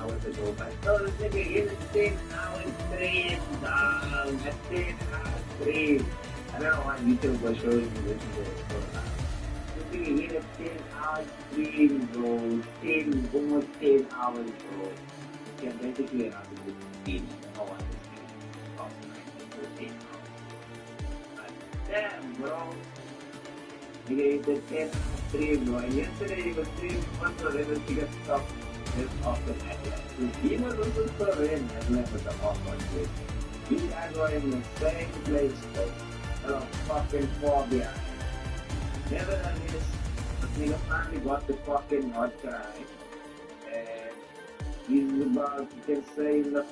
hours ago, but no, this nigga hit a 10 hour stream, dog. A 10 hour stream. I don't know why YouTube was showing me this for this nigga hit a 10 hour stream, bro. 10, almost 10 hours, bro. Yeah, basically around the 15. I don't know why this nigga off the 10 hours. But damn, bro. Nigga hit a 10 hour stream, bro. And yesterday he was streaming one so then he got stopped just off the network. He was also so in network with the off-on switch. These guys were in the same place, bro. Fucking far behind. Nevertheless, this nigga finally got the fucking not cry. And he's about, you can say, in the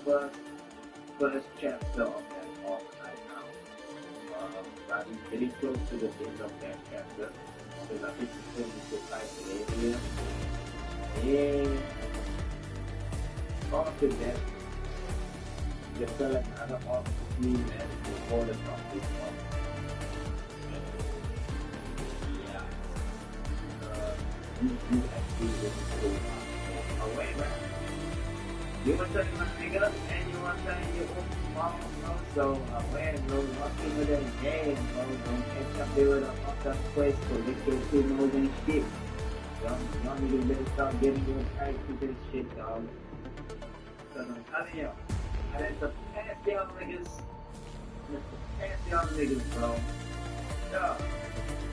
first chapter of that arc right now. But he's very close to the end of that chapter. Because I think he's going to fight the area. And after that, there's still another arc to clean that before the top is off. However, you were telling my nigga and you were saying your own mom also no nothing with that game, bro. Don't catch up there with a fucked up quest for Victor 2 knows and shit. Y'all niggas better start getting your tight to this shit, dog. Cause I'm telling you, I had to pass y'all niggas. Bro. Yeah.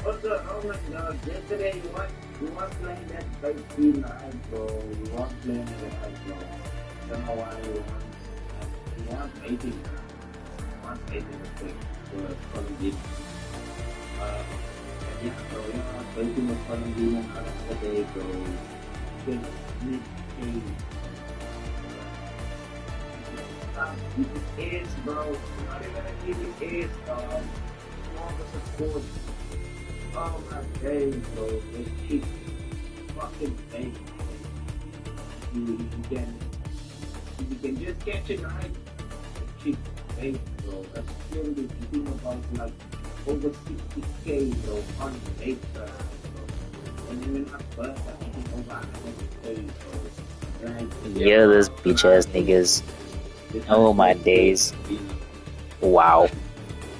Also, Roman, yesterday you was playing that bike team live, bro. You was playing it live, bro. I don't know why you want waiting. You want waiting for Colombia. Yeah, bro, you know, waiting with Colombia another day, bro. Just mid-day. Keep it ace, bro. You're not even gonna keep it ace, dog. More of a support. Oh my days, bro. This cheap fucking thing. You can just catch it right. Cheap bait, bro. That's still the thing about like over 60k, bro, on bait, bro. And then when I first I think over 100k, bro. Right? Yeah, those bitch ass niggas. Oh my days. Wow.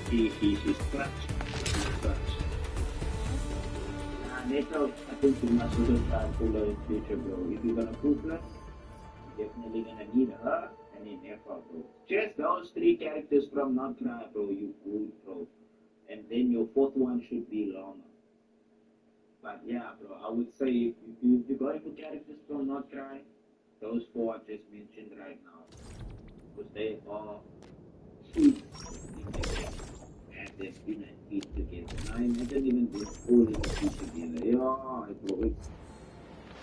She's clutch. Neto, I think you must also try and pull her in future, bro. If you're gonna pull her, you're definitely gonna need her and then Efa, bro. Just those 3 characters from Not Cry, bro, you good, bro. And then your 4th one should be longer. But yeah, bro, I would say if you're going for characters from Not Cry, those 4 I just mentioned right now. Because they are sweet in the game. And they've been at peace together. I imagine even this whole in the peace together. Yeah, bro, it's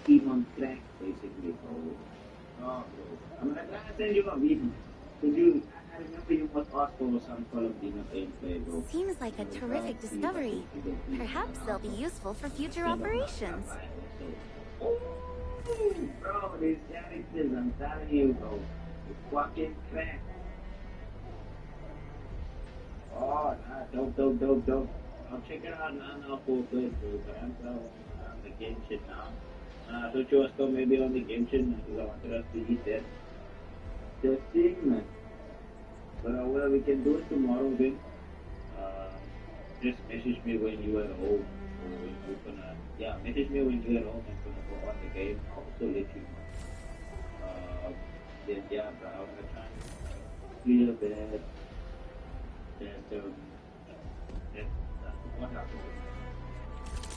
team on track basically, bro. Oh, bro. I'm gonna try and send you a video. I remember you must ask for some Call of Duty gameplay, bro. Seems like a terrific discovery. Perhaps they'll be useful for future operations. Oh, bro, these characters, I'm telling you, bro. It's fucking crack. Oh, dope. I'll check it out now for good, bro. But I'm on the game shit now. I thought you were still maybe on the game shit because I wanted us to eat that. The thing, man. But well, we can do it tomorrow then. Just message me when you are home. Or when you're gonna, message me when you're at home and gonna go on the game. I'll also let you know. Then but I'm gonna try and clear that what happened?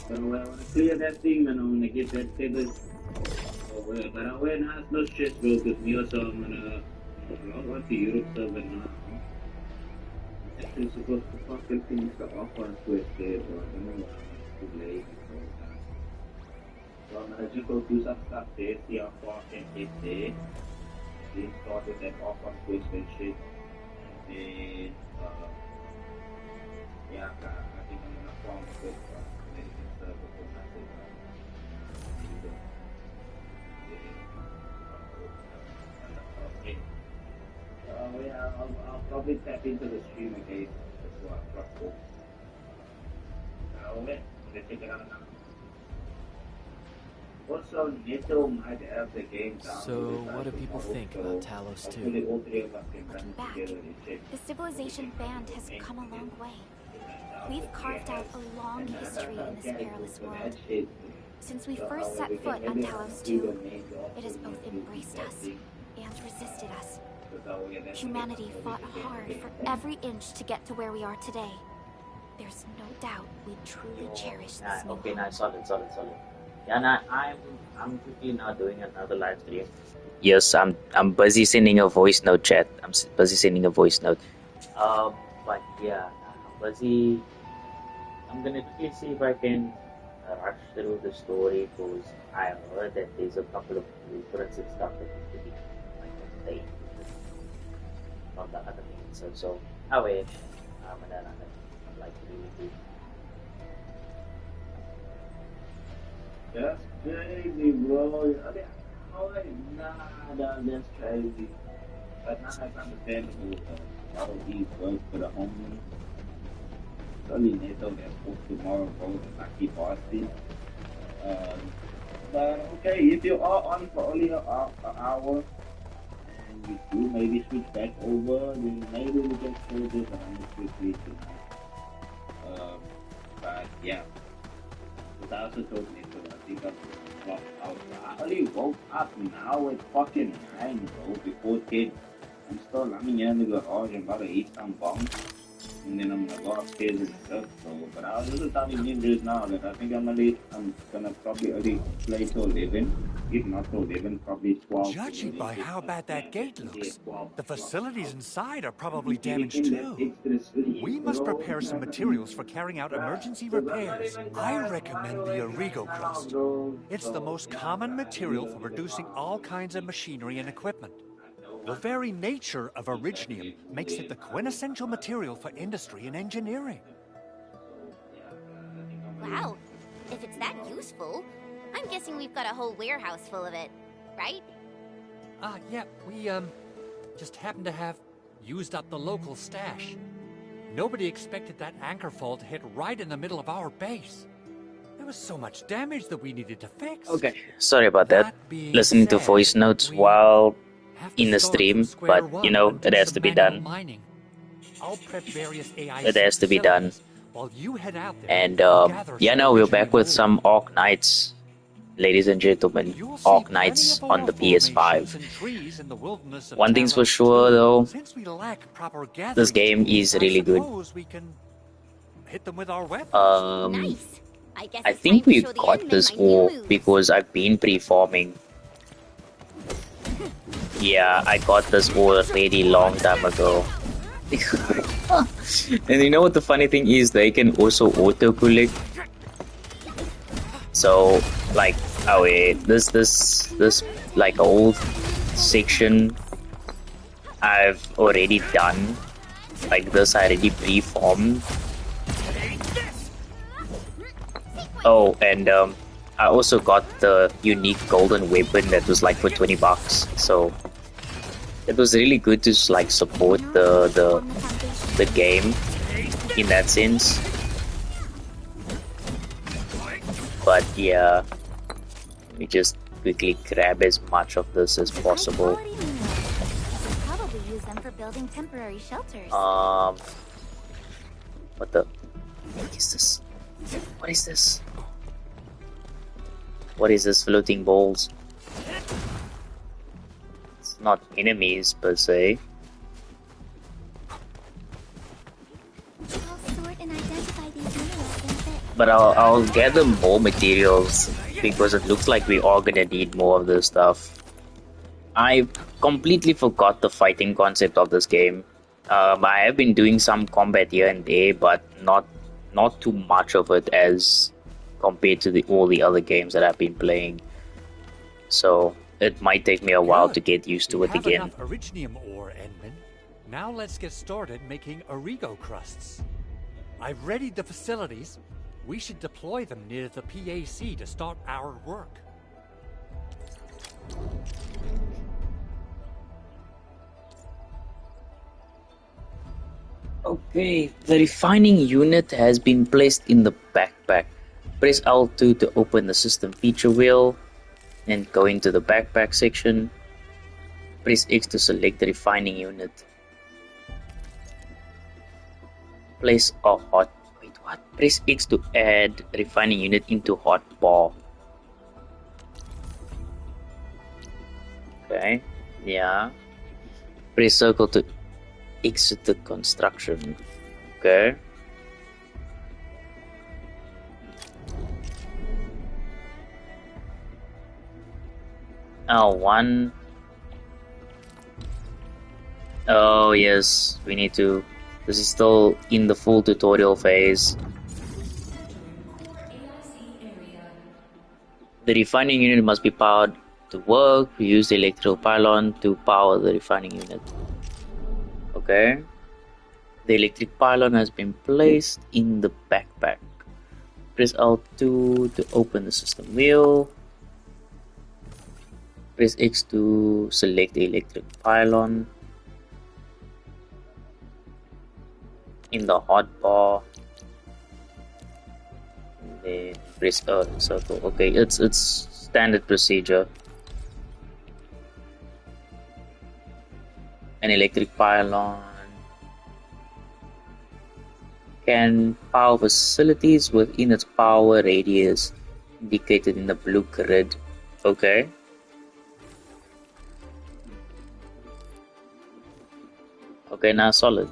So I want to clear that thing and I'm gonna get that feathers away. But I'm wearing no stress, bro, because me also I'm gonna log on to Europe server now. Actually supposed to fucking finish the off-on quest there, bro. I don't know why I'm too late. So I'm gonna just go do some stuff there, see how far I can get there. Then start with that off-on quest and shit. And then I think I'm gonna form a quest for American server for nothing. I'll probably tap into the stream again. That's what I'm trying to do. I'm gonna check it out now. Also, Neto might have the game down. So, what do people think about Talos 2? Looking back, the Civilization Band has come a long way. We've carved out a long history in this perilous world. Since we first set foot on Talos 2, it has both embraced us and resisted us. Humanity fought hard for every inch to get to where we are today. There's no doubt we truly cherish this new Okay, home. nice, solid. Yeah, nah, I'm quickly now doing another live stream. Yes, I'm busy sending a voice note, chat. I'm busy sending a voice note. But yeah, I'm busy. I'm gonna quickly see if I can rush through the story because I heard that there's a couple of blueprints and stuff that need to be like obtained from the other things. So I'll wait. I'm gonna run it like really. That's crazy, bro. That's crazy. But now it's understandable. All of these work for the homeless. It's only Neto that's booked tomorrow, bro. And I keep asking. But okay, if you are on for only an hour, and you do maybe switch back over, then maybe we can show this around quickly tonight. But yeah. But I also told Neto, I think I'm clocked out. I only woke up now at fucking 9, bro, before 10. I'm still lying here in the garage and about to eat some bombs. And then I'm gonna go upstairs and stuff, so. But I was just telling him just now that I think I'm gonna probably only play till 11. If not till 11, probably 12. Judging by how bad that gate looks, the facilities inside are probably damaged too. We must prepare some materials for carrying out emergency repairs. I recommend the Origo crust. It's the most common material for producing all kinds of machinery and equipment. The very nature of originium makes it the quintessential material for industry and engineering. Wow, if it's that useful, I'm guessing we've got a whole warehouse full of it, right? Yeah, we, just happen to have used up the local stash. Nobody expected that anchor fall to hit right in the middle of our base. There was so much damage that we needed to fix. Okay, sorry about that. Listening to voice notes while in the stream, but you know, it has to be done. It has to be done. And yeah, now we're back with some Arknights, ladies and gentlemen. Arknights on the PS5. One thing's for sure though, this game is really good. Nice. I think we got this all because I've been pre-farming. Yeah, I got this all a very long time ago. And you know what the funny thing is? They can also auto-collect. So, like, oh wait, this like whole section I've already done. Like this, I already pre-formed. Oh, and I also got the unique golden weapon that was like for 20 bucks. So it was really good to like support the game in that sense. But yeah, let me just quickly grab as much of this as possible. Probably use them for building temporary shelters. What the heck is this? What is this? What is this floating balls? It's not enemies per se. But I'll gather more materials because it looks like we are gonna need more of this stuff. I completely forgot the fighting concept of this game. I have been doing some combat here and there, but not too much of it as compared to all the other games that I've been playing. So it might take me a while to get used to it again. Enough originium ore, Edmund. Now let's get started making Origo crusts. I've readied the facilities. We should deploy them near the PAC to start our work. Okay, the refining unit has been placed in the backpack. Press L2 to open the system feature wheel. Then go into the backpack section. Press X to select the refining unit. Place a hot... Wait, what? Press X to add refining unit into hot bar. Okay, yeah. Press circle to exit the construction. Okay. L1. Oh yes, we need to. This is still in the full tutorial phase. The refining unit must be powered to work. We use the electrical pylon to power the refining unit. Okay. The electric pylon has been placed in the backpack. Press L2 to open the system wheel. Press X to select the electric pylon. In the hotbar. Then press circle. Okay, it's standard procedure. An electric pylon can power facilities within its power radius indicated in the blue grid. Okay. Okay, now solid.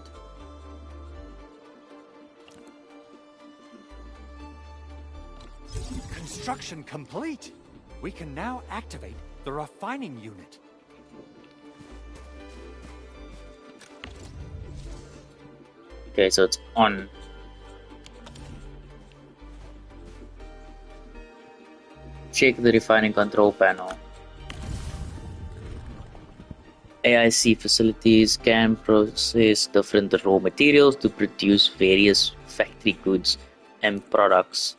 Construction complete. We can now activate the refining unit. Okay, so it's on. Check the refining control panel. AIC facilities can process different raw materials to produce various factory goods and products.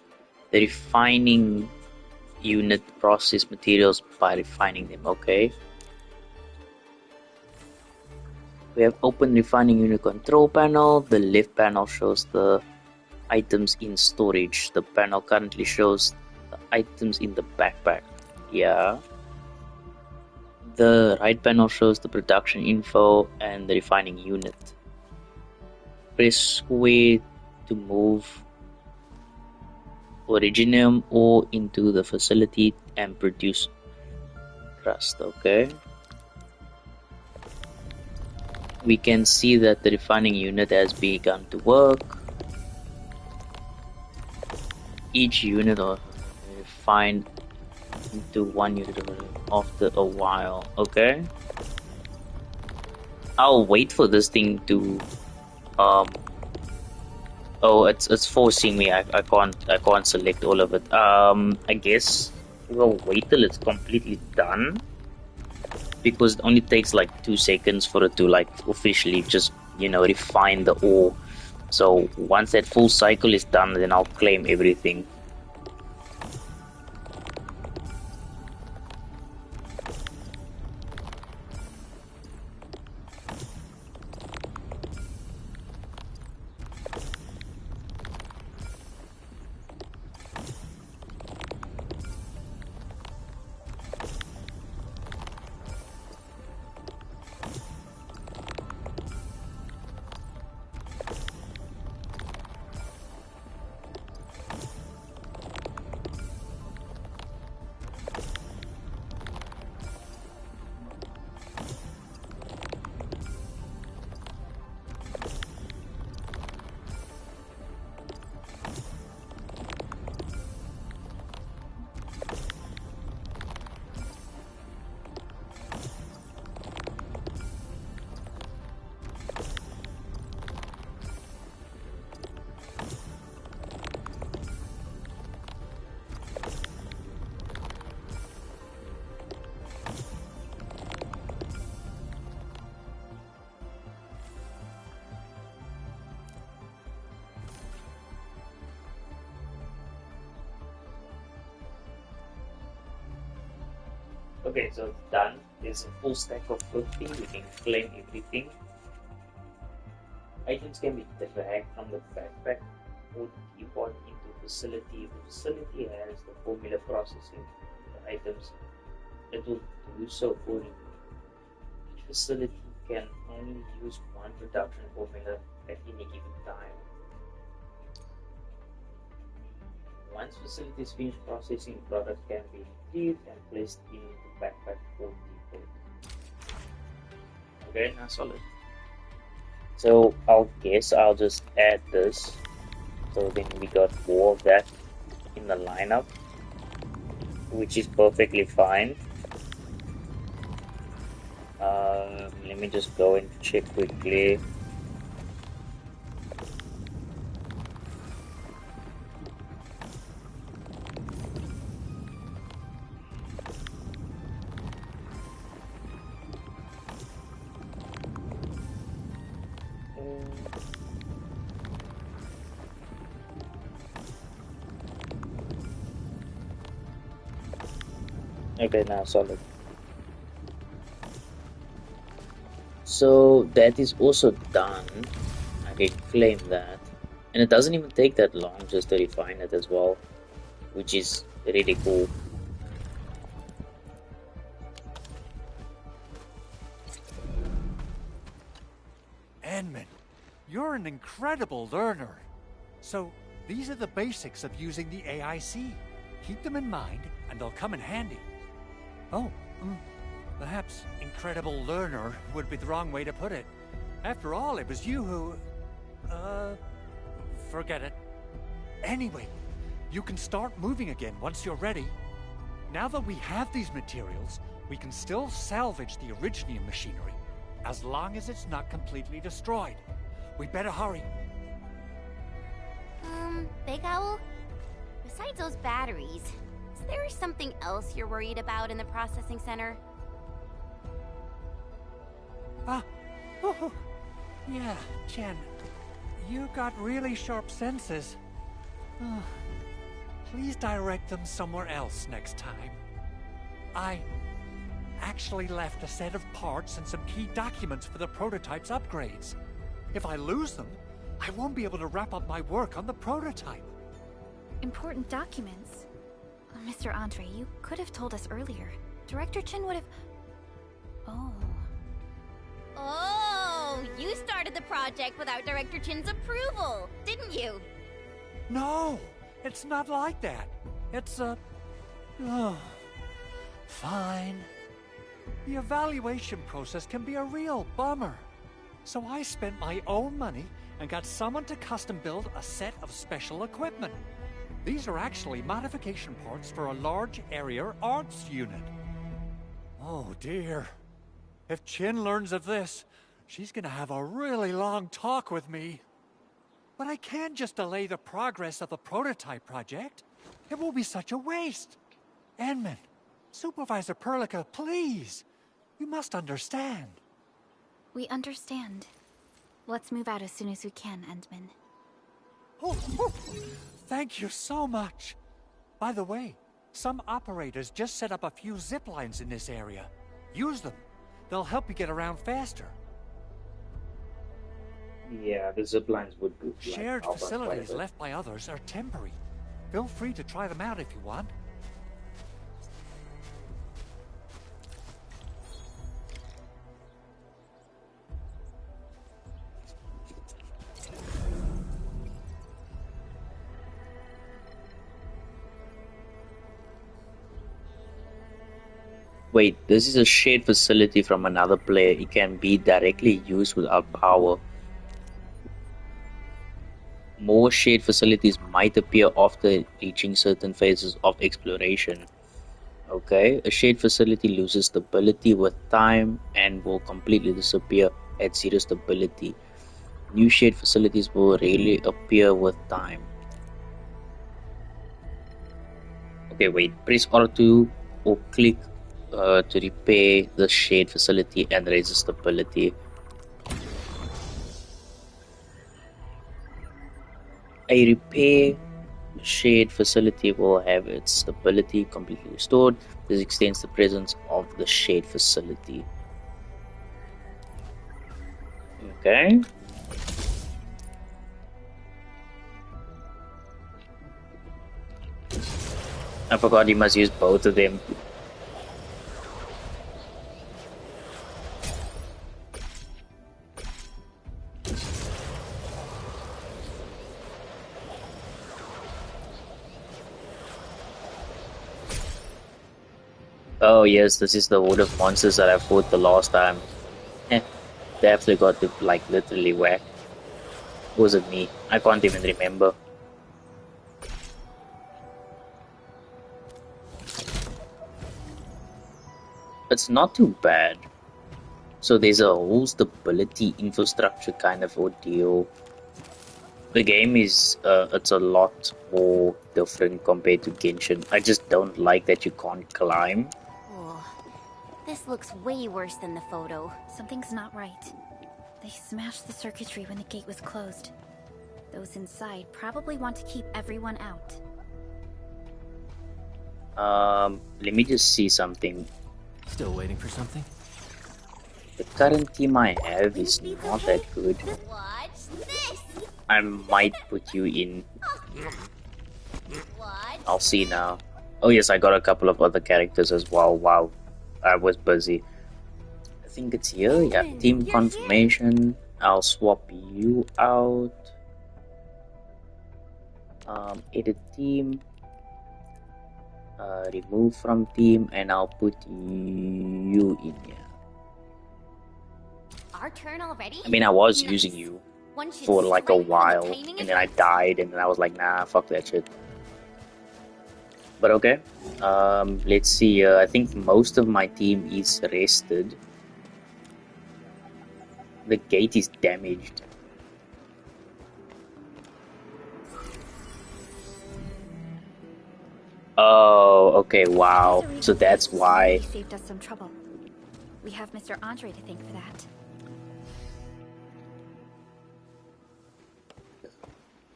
The refining unit process materials by refining them. Okay. We have open refining unit control panel. The left panel shows the items in storage. The panel currently shows the items in the backpack. Yeah. The right panel shows the production info and the refining unit. Press square to move originium ore into the facility and produce crust. Okay. We can see that the refining unit has begun to work. Each unit is refined into one unit after a while. Okay. I'll wait for this thing to oh, it's forcing me. I can't select all of it. I guess we'll wait till it's completely done, because it only takes like 2 seconds for it to like officially just, you know, refine the ore. So once that full cycle is done, then I'll claim everything. Okay, so it's done. There's a full stack of 50. We can claim everything. Items can be dragged from the backpack or depot into the facility. The facility has the formula processing the items it will do so for you. Each facility can only use one production formula at any given time. Once facilities finish processing, products can be retrieved and placed in the backpack for depot. Okay, now solid. So I'll just add this. So then we got 4 of that in the lineup, which is perfectly fine. Let me just go and check quickly. Okay, now solid. So that is also done. I can claim that. And it doesn't even take that long just to refine it as well, which is really cool. Edmund, you're an incredible learner. So these are the basics of using the AIC. Keep them in mind and they'll come in handy. Oh, perhaps incredible learner would be the wrong way to put it. After all, it was you who... forget it. Anyway, you can start moving again once you're ready. Now that we have these materials, we can still salvage the Originium machinery, as long as it's not completely destroyed. We better hurry. Big Owl? Besides those batteries, is there something else you're worried about in the processing center? Yeah, Chen. You got really sharp senses. Please direct them somewhere else next time. I actually left a set of parts and some key documents for the prototype's upgrades. If I lose them, I won't be able to wrap up my work on the prototype. Important documents? Mr. Andre, you could have told us earlier. Director Chen would have... Oh, you started the project without Director Chin's approval, didn't you? No, it's not like that. It's fine. The evaluation process can be a real bummer. So I spent my own money and got someone to custom build a set of special equipment. These are actually modification parts for a large area arts unit. Oh dear. If Chin learns of this, she's gonna have a really long talk with me. But I can't just delay the progress of the prototype project. It will be such a waste. Edmund, Supervisor Perlica, please. You must understand. We understand. Let's move out as soon as we can, Endman. Thank you so much. By the way, some operators just set up a few zip lines in this area. Use them. They'll help you get around faster. Yeah, the zip lines would be Shared facilities left by others are temporary. Feel free to try them out if you want. Wait, this is a shared facility from another player. It can be directly used without power. More shared facilities might appear after reaching certain phases of exploration. Okay, a shared facility loses stability with time and will completely disappear at 0 stability. New shared facilities will rarely appear with time. Okay, wait, press R2 or click to repair the shared facility and raise the stability. A repair shared facility will have its stability completely restored. This extends the presence of the shared facility. Okay. I forgot you must use both of them. Oh yes, this is the horde of monsters that I fought the last time. They actually got to, like, literally whack. Was it me? I can't even remember. It's not too bad. So there's a whole stability infrastructure kind of ordeal. The game is, it's a lot more different compared to Genshin. I just don't like that you can't climb. Oh, this looks way worse than the photo. Something's not right. They smashed the circuitry when the gate was closed. Those inside probably want to keep everyone out. Let me just see something. Still waiting for something? The current team I have is not that good. Watch this! I might put you in. Watch. I'll see now. Oh yes, I got a couple of other characters as well. Wow, I was busy. I think it's here. Yeah, team confirmation. I'll swap you out. Edit team. Remove from team, and I'll put you in here. Our turn already? I mean, I was Nice. using you One should for like a strike when the while, timing and is then I right. died, and then I was like, nah, fuck that shit. But okay, let's see. I think most of my team is rested. The gate is damaged. Oh, okay, wow. So that's why. He saved us some trouble. We have Mr. Andre to thank for that.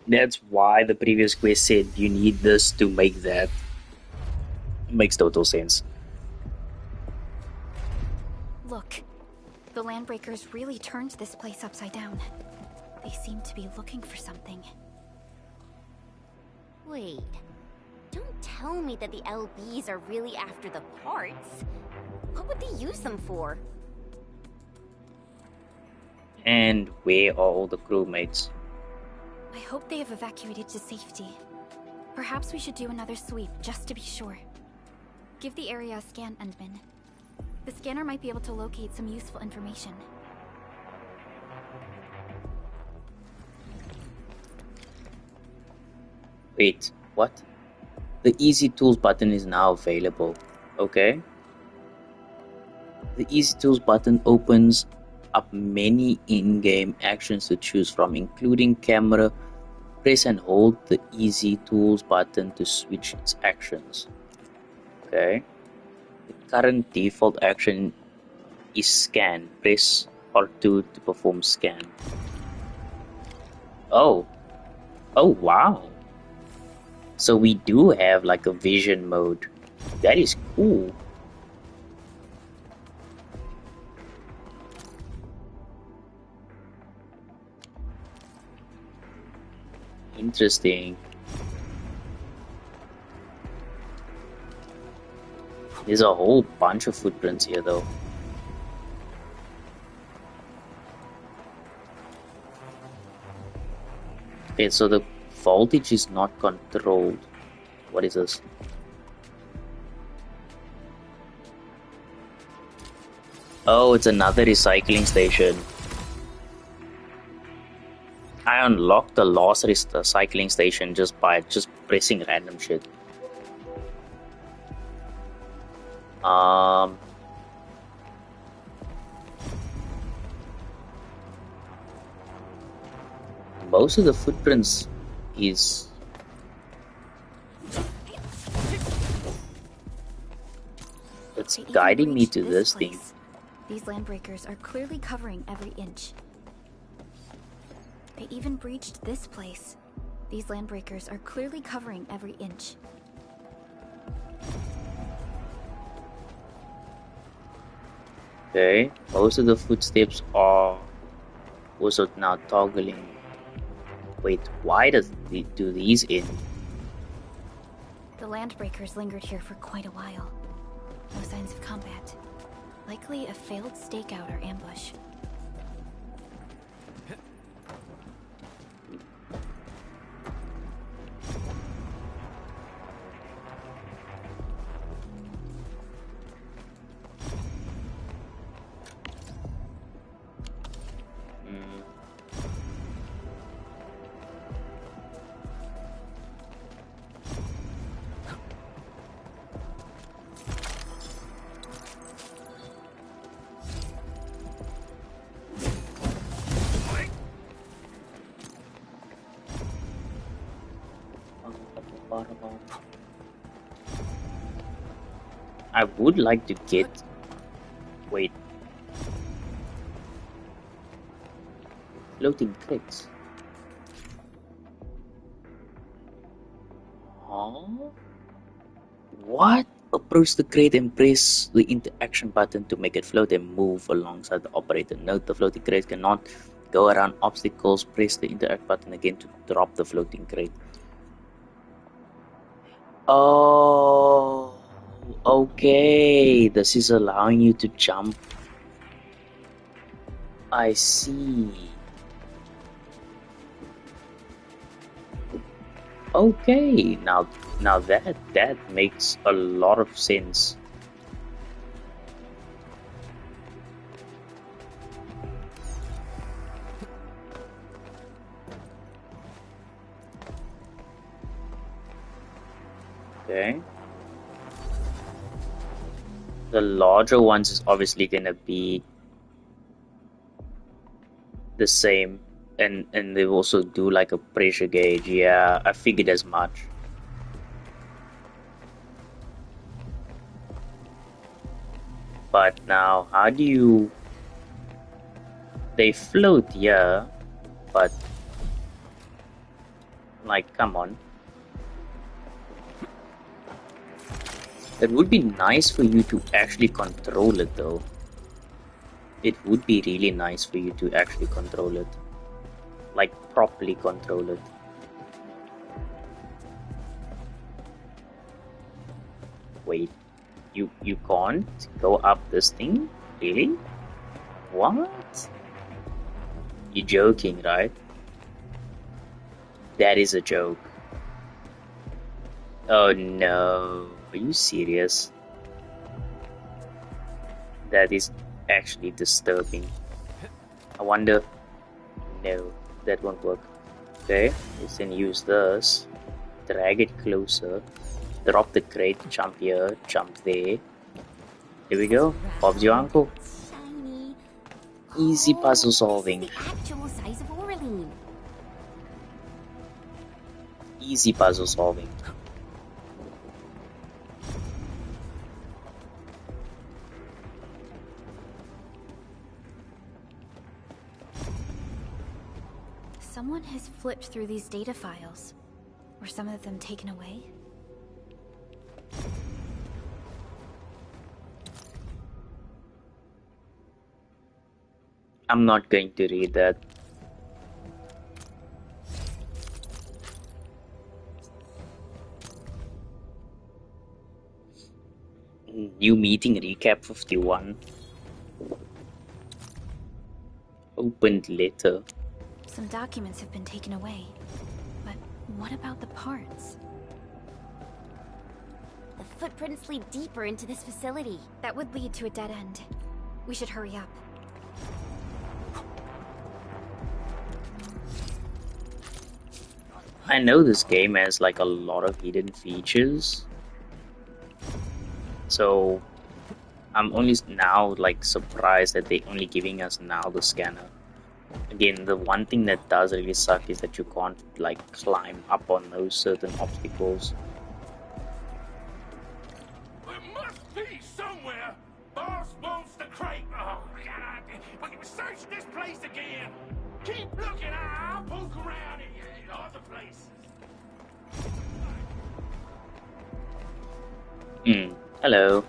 That's why the previous quest said you need this to make that. Makes total sense. Look, the Landbreakers really turned this place upside down. They seem to be looking for something. Wait. Don't tell me that the LBs are really after the parts. What would they use them for? And where are all the crewmates? I hope they have evacuated to safety. Perhaps we should do another sweep, just to be sure. Give the area a scan, Endman. The scanner might be able to locate some useful information. Wait, what? The Easy Tools button is now available. Okay. The Easy Tools button opens up many in-game actions to choose from, including camera. Press and hold the Easy Tools button to switch its actions. Okay. The current default action is scan. Press R2 to perform scan. Oh. Oh, wow. So we do have like a vision mode. That is cool. Interesting. There's a whole bunch of footprints here though. Okay, so the voltage is not controlled. What is this? Oh, it's another recycling station. I unlocked the last recycling station just by pressing random shit. Most of the footprints is it's They even guiding me breached to this thing. place. These Landbreakers are clearly covering every inch. They even breached this place. These Landbreakers are clearly covering every inch. Okay, most of the footsteps are also now toggling. Wait, why do these end? The Landbreakers lingered here for quite a while. No signs of combat. Likely a failed stakeout or ambush. I would like to get... Wait. Floating crates. Huh? What? Approach the crate and press the interaction button to make it float and move alongside the operator. Note the floating crate cannot go around obstacles. Press the interact button again to drop the floating crate. Oh, okay. This is allowing you to jump. I see. Okay, now that makes a lot of sense. Okay. The larger ones is obviously gonna be the same, and they also do like a pressure gauge. Yeah, I figured as much. But now, how do you... They float, yeah, but like, come on. It would be nice for you to actually control it, though. It would be really nice for you to actually control it. Like, properly control it. Wait, you can't go up this thing? Really? What? You're joking, right? That is a joke. Oh no, are you serious? That is actually disturbing. I wonder... No, that won't work. Okay, let's then use this. Drag it closer. Drop the crate, jump here, jump there. Here we go. Bob's your uncle. Shiny. Easy puzzle This solving. is the actual size of Oraline. Easy puzzle solving. Someone has flipped through these data files. Were some of them taken away? I'm not going to read that. New meeting recap 51. Opened letter. Some documents have been taken away. But what about the parts? The footprints lead deeper into this facility. That would lead to a dead end. We should hurry up. I know this game has like a lot of hidden features. So I'm only now like surprised that they're only giving us now the scanner. Again, the one thing that does really suck is that you can't like climb up on those certain obstacles. There must be somewhere. Boss wants the crate. Oh God! We can search this place again. Keep looking. I'll poke around in other places. Hello.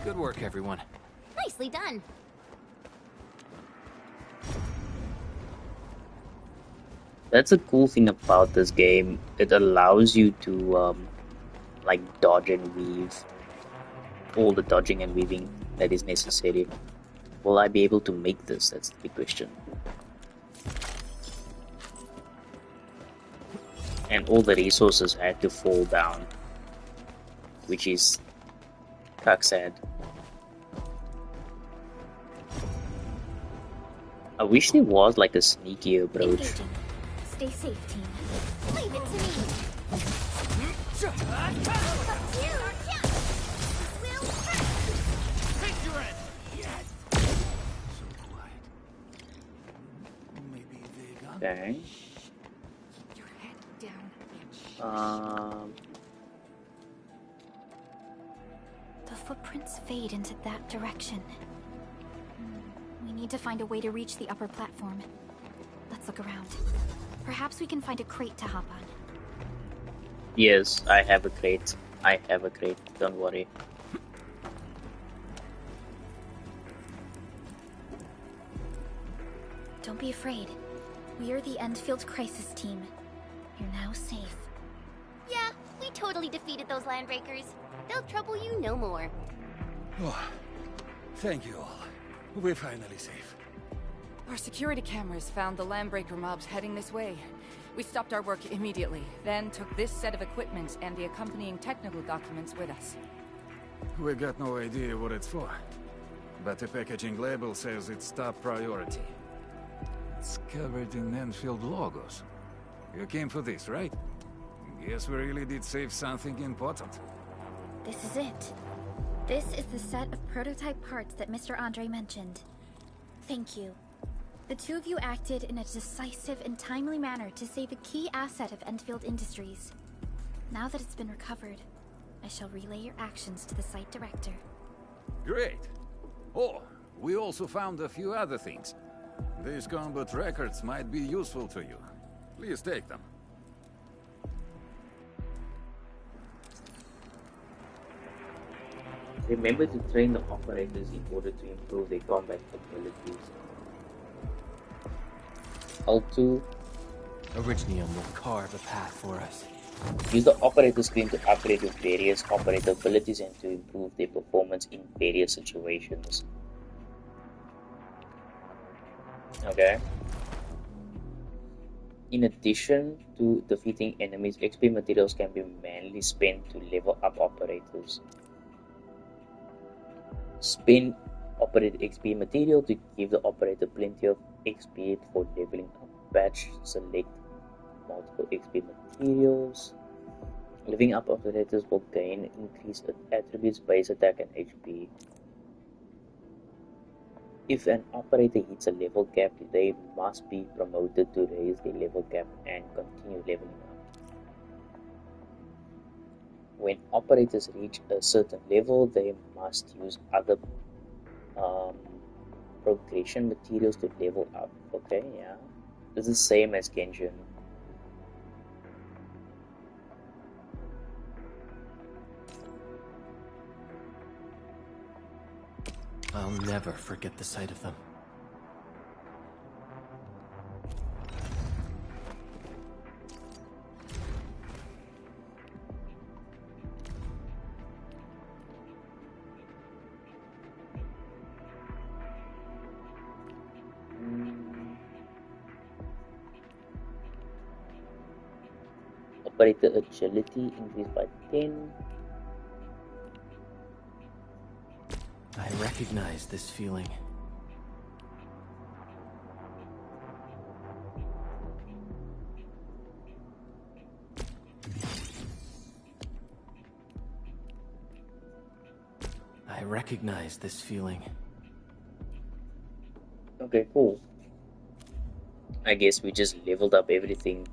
Good work, everyone. Nicely done. That's a cool thing about this game. It allows you to like dodge and weave. All the dodging and weaving that is necessary. Will I be able to make this? That's the big question. And all the resources had to fall down, which is cuck sad. I wish there was like a sneaky approach. Engaging. Stay safe, team. Leave it to me. Take your end. So quiet. Maybe they got Okay. Keep your head down and shh. The footprints fade into that direction. We need to find a way to reach the upper platform. Let's look around. Perhaps we can find a crate to hop on. Yes, I have a crate. I have a crate. Don't worry. Don't be afraid. We are the Endfield crisis team. You're now safe. Yeah, we totally defeated those landbreakers. They'll trouble you no more. Oh, thank you all. We're finally safe. Our security cameras found the landbreaker mobs heading this way. We stopped our work immediately, then took this set of equipment and the accompanying technical documents with us. We got no idea what it's for, but the packaging label says it's top priority. It's covered in Enfield logos. You came for this, right? Guess we really did save something important. This is it. This is the set of prototype parts that Mr. Andre mentioned. Thank you. The two of you acted in a decisive and timely manner to save a key asset of Enfield Industries. Now that it's been recovered, I shall relay your actions to the site director. Great! Oh, we also found a few other things. These combat records might be useful to you. Please take them. Remember to train the operators in order to improve their combat abilities. Alt2. Orignium will carve a path for us. Use the operator screen to upgrade your various operator abilities and to improve their performance in various situations. Okay. In addition to defeating enemies, XP materials can be manually spent to level up operators. Spend operator XP material to give the operator plenty of XP for leveling up. Batch select multiple XP materials. Leveling up operators will gain increased attributes, base attack, and HP. If an operator hits a level cap, they must be promoted to raise their level cap and continue leveling up. When operators reach a certain level, they must use other progression materials to level up. Okay, yeah. This is the same as Genshin. I'll never forget the sight of them. Operator agility increased by 10. I recognize this feeling. I recognize this feeling. Okay, cool. I guess we just leveled up everything.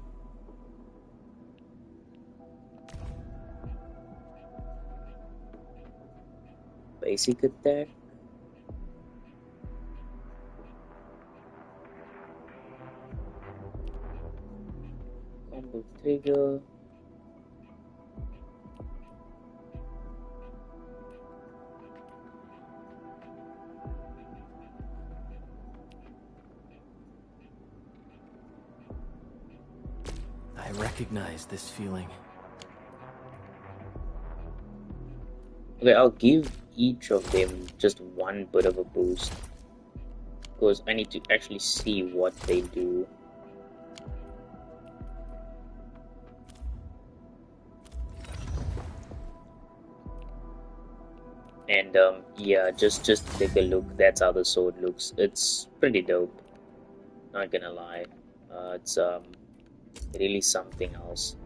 Basic attack. Combo trigger. I recognize this feeling. Okay, I'll give each of them just one bit of a boost, because I need to actually see what they do. And yeah, just take a look. That's how the sword looks. It's pretty dope. Not gonna lie, it's really something else.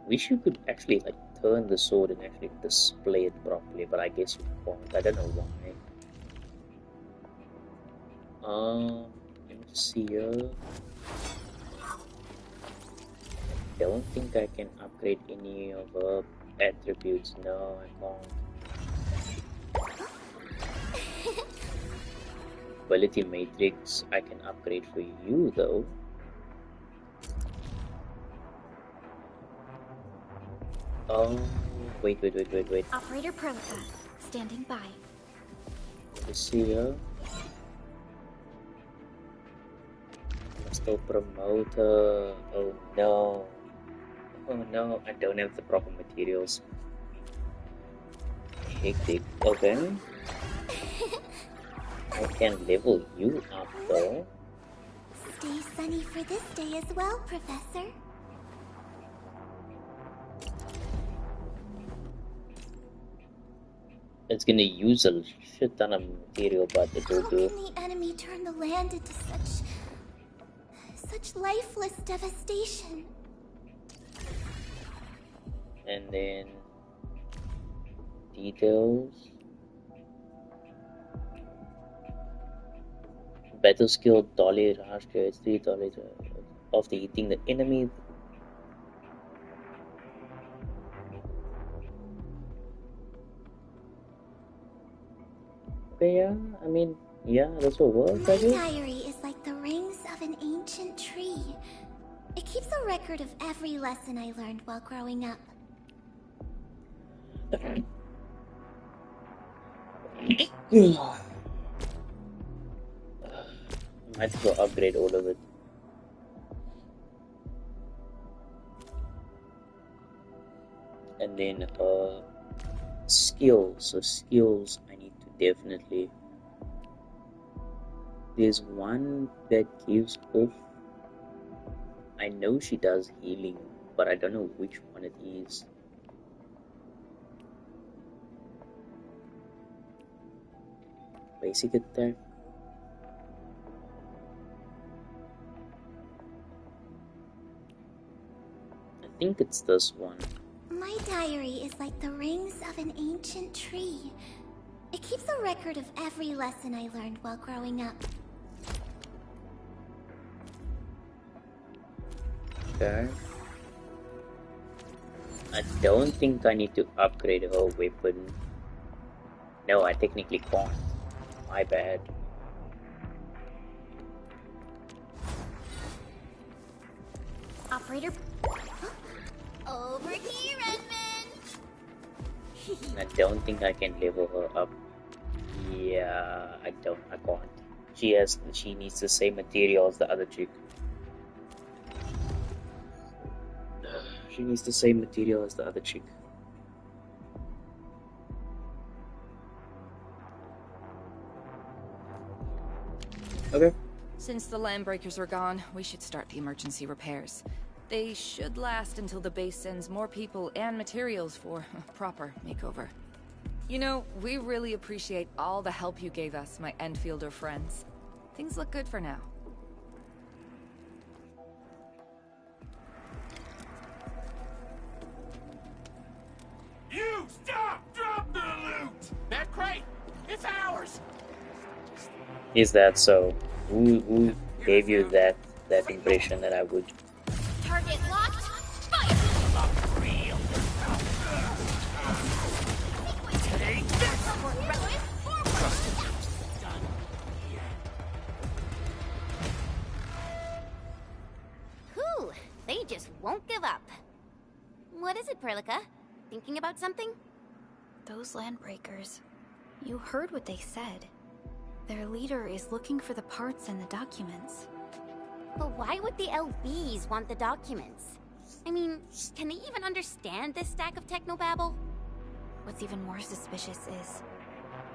Wish you could actually like turn the sword and actually display it properly, but I guess you can't. I don't know why. Let me just see here. I don't think I can upgrade any of her attributes. No, I can't. Ability matrix I can upgrade for you though. Oh, wait. Operator Prelica, standing by. Let's see here. Still promoter. Oh no. Oh no, I don't have the proper materials. Hectic. Okay. I can level you up though. Stay sunny for this day as well, Professor. It's gonna use a shit ton of material, but it will do. How can the enemy turn the land into such lifeless devastation? And then details. Battle skill dolly rush creates $3 after hitting the enemy. Okay, yeah, I mean, yeah, this will work. My diary is like the rings of an ancient tree. It keeps a record of every lesson I learned while growing up. Might as well upgrade all of it. And then skills. So skills I need to definitely. There's one that gives off. I know she does healing, but I don't know which one it is. Basic attack. I think it's this one. My diary is like the rings of an ancient tree. It keeps a record of every lesson I learned while growing up. Okay. I don't think I need to upgrade her weapon. No, I technically can't. My bad. Operator. Over here, Redmond! I don't think I can level her up. Yeah, I can't. She needs the same material as the other chick. She needs the same material as the other chick. Okay. Since the landbreakers are gone, we should start the emergency repairs. They should last until the base sends more people and materials for a proper makeover. You know, we really appreciate all the help you gave us, my Enfielder friends. Things look good for now. You stop! Drop the loot! That crate! It's ours! Is that so? Who gave you that impression that I would? Target locked. Fire! Whew, they just won't give up. What is it, Prelica? Thinking about something? Those landbreakers. You heard what they said. Their leader is looking for the parts and the documents. But why would the LBs want the documents? I mean, can they even understand this stack of technobabble? What's even more suspicious is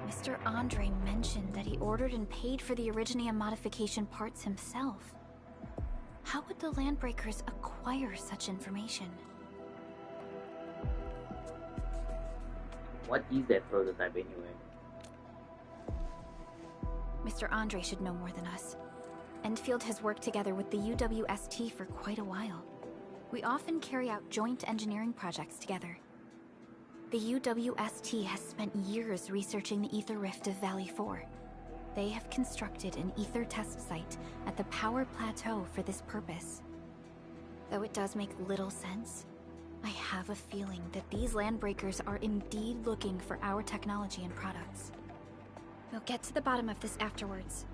Mr. Andre mentioned that he ordered and paid for the Originium modification parts himself. How would the Landbreakers acquire such information? What is that prototype anyway? Mr. Andre should know more than us. Endfield has worked together with the UWST for quite a while. We often carry out joint engineering projects together. The UWST has spent years researching the ether rift of Valley 4. They have constructed an ether test site at the power plateau for this purpose. Though it does make little sense, I have a feeling that these landbreakers are indeed looking for our technology and products. We'll get to the bottom of this afterwards.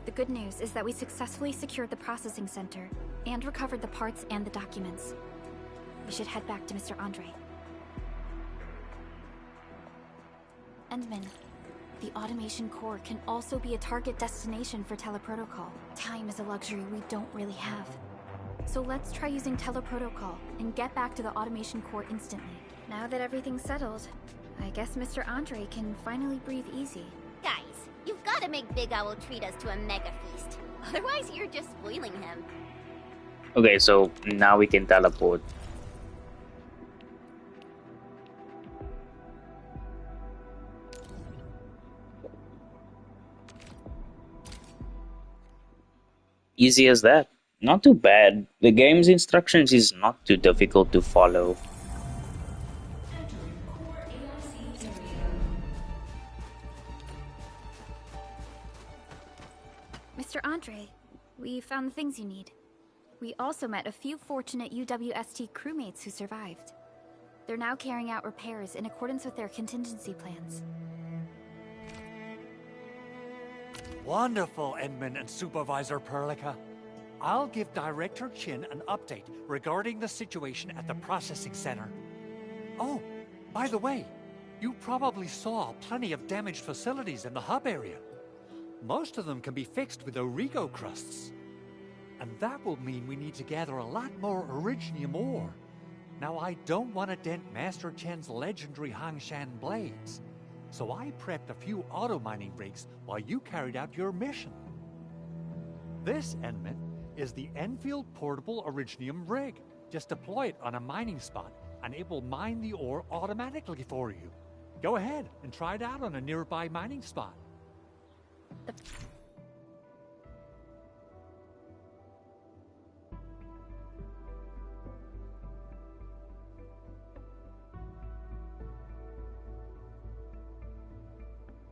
The good news is that we successfully secured the processing center and recovered the parts and the documents. We should head back to Mr. Andre. Endman, the automation core can also be a target destination for teleprotocol. Time is a luxury we don't really have. So let's try using teleprotocol and get back to the automation core instantly. Now that everything's settled, I guess Mr. Andre can finally breathe easy. Guys, you've got to make Big Owl treat us to a mega feast. Otherwise, you're just spoiling him. Okay, so now we can teleport. Easy as that. Not too bad. The game's instructions is not too difficult to follow. Mr. Andre, we found the things you need. We also met a few fortunate UWST crewmates who survived. They're now carrying out repairs in accordance with their contingency plans. Wonderful, Endman and Supervisor Perlica. I'll give Director Chin an update regarding the situation at the processing center. Oh, by the way, you probably saw plenty of damaged facilities in the hub area. Most of them can be fixed with Origo crusts. And that will mean we need to gather a lot more Originium ore. Now, I don't want to dent Master Chen's legendary Hangshan blades, so I prepped a few auto-mining rigs while you carried out your mission. This, Endman, is the Enfield Portable Originium rig. Just deploy it on a mining spot, and it will mine the ore automatically for you. Go ahead and try it out on a nearby mining spot.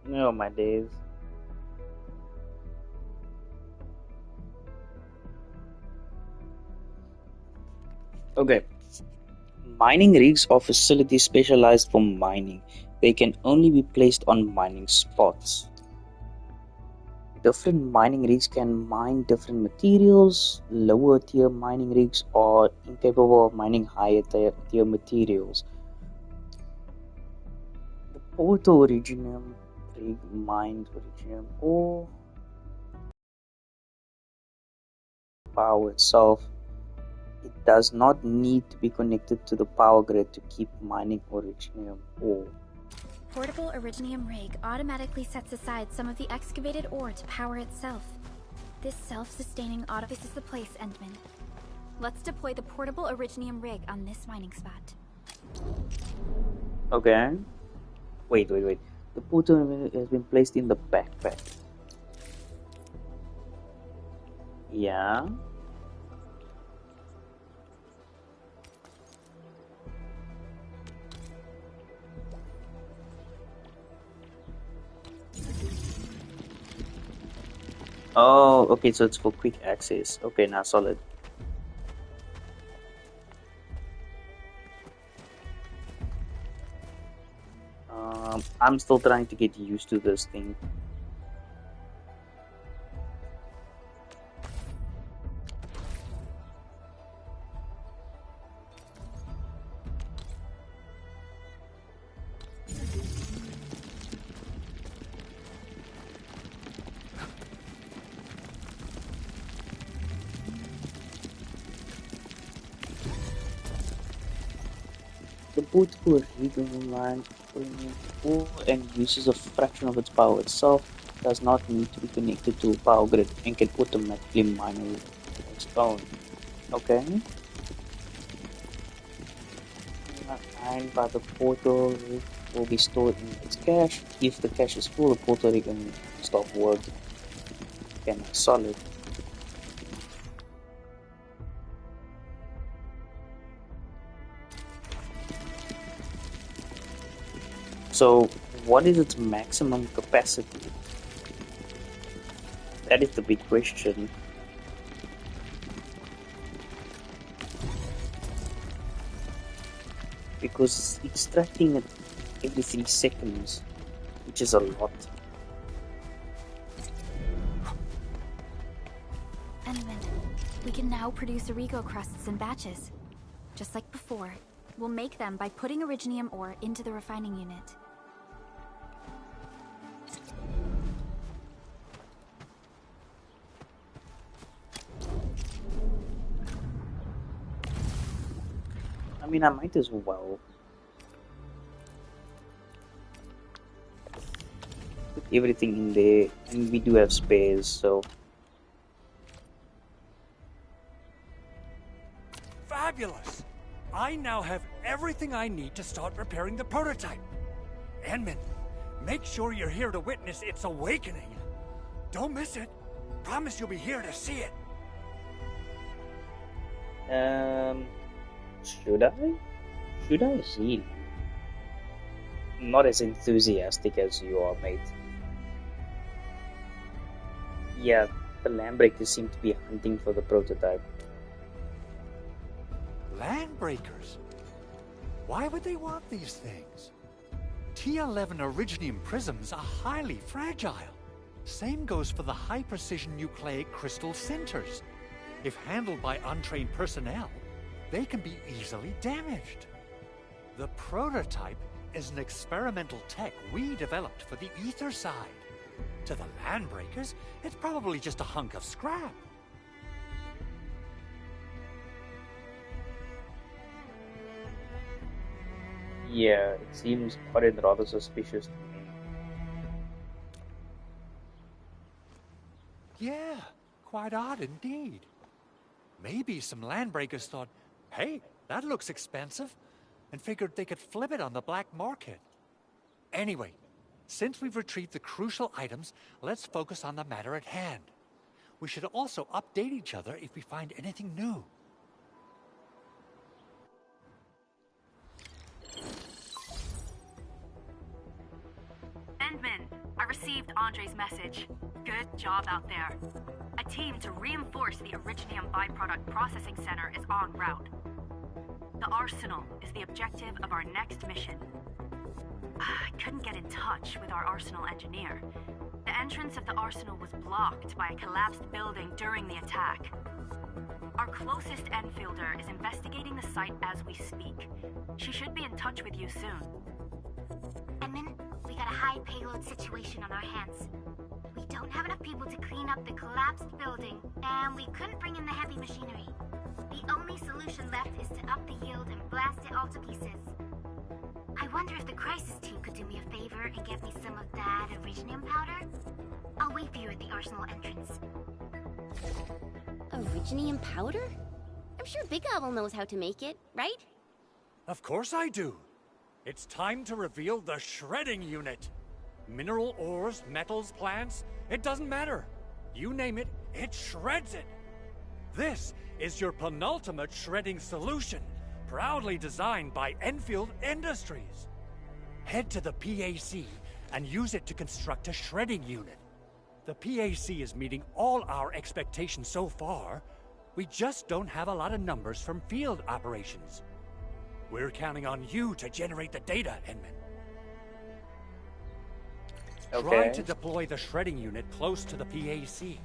Oh my days. Okay. Mining rigs are facilities specialized for mining. They can only be placed on mining spots. Different mining rigs can mine different materials. Lower tier mining rigs are incapable of mining higher tier materials. The Porto Originium rig mines Originium ore. Power itself. It does not need to be connected to the power grid to keep mining Originium ore. Portable Originium rig automatically sets aside some of the excavated ore to power itself. This self-sustaining this is the place, Endman. Let's deploy the portable Originium rig on this mining spot. Okay. Wait. The portal has been placed in the backpack. Yeah. Oh, okay, so it's for quick access. Okay, now solid. I'm still trying to get used to this thing. The portable rig mines ore and uses a fraction of its power itself, does not need to be connected to a power grid and can automatically mine on its own. Okay. And by the portal rig will be stored in its cache. If the cache is full, the portal rig can stop working. Okay, now solid. So, what is its maximum capacity? That is the big question. Because it's extracting it every 3 seconds, which is a lot. Enman, we can now produce Origo crusts in batches. Just like before, we'll make them by putting Originium ore into the refining unit. I mean, I might as well put everything in there, and we do have spares, so. Fabulous! I now have everything I need to start repairing the prototype. Enman, make sure you're here to witness its awakening. Don't miss it. Promise you'll be here to see it. Should I? Should I see? Not as enthusiastic as you are, mate. Yeah, the Landbreakers seem to be hunting for the prototype. Landbreakers? Why would they want these things? T11 Originium prisms are highly fragile. Same goes for the high-precision nucleic crystal centers. If handled by untrained personnel, they can be easily damaged. The prototype is an experimental tech we developed for the ether side. To the Landbreakers, it's probably just a hunk of scrap. Yeah, it seems odd and rather suspicious to me. Yeah, quite odd indeed. Maybe some Landbreakers thought, hey, that looks expensive, and figured they could flip it on the black market. Anyway, since we've retrieved the crucial items, let's focus on the matter at hand. We should also update each other if we find anything new. Endman, I received Andre's message. Good job out there. A team to reinforce the Originium byproduct processing center is en route. The arsenal is the objective of our next mission. I couldn't get in touch with our arsenal engineer. The entrance of the arsenal was blocked by a collapsed building during the attack. Our closest Enfielder is investigating the site as we speak. She should be in touch with you soon. Enman, we got a high payload situation on our hands. We don't have enough people to clean up the collapsed building, and we couldn't bring in the heavy machinery. The only solution left is to up the yield and blast it all to pieces. I wonder if the crisis team could do me a favor and get me some of that Originium powder? I'll wait for you at the arsenal entrance. Originium powder? I'm sure Big Owl knows how to make it, right? Of course I do. It's time to reveal the shredding unit. Mineral ores, metals, plants, it doesn't matter. You name it, it shreds it. This is your penultimate shredding solution, proudly designed by Enfield Industries. Head to the PAC and use it to construct a shredding unit. The PAC is meeting all our expectations so far. We just don't have a lot of numbers from field operations. We're counting on you to generate the data, Enman. Okay. Try to deploy the shredding unit close to the PAC.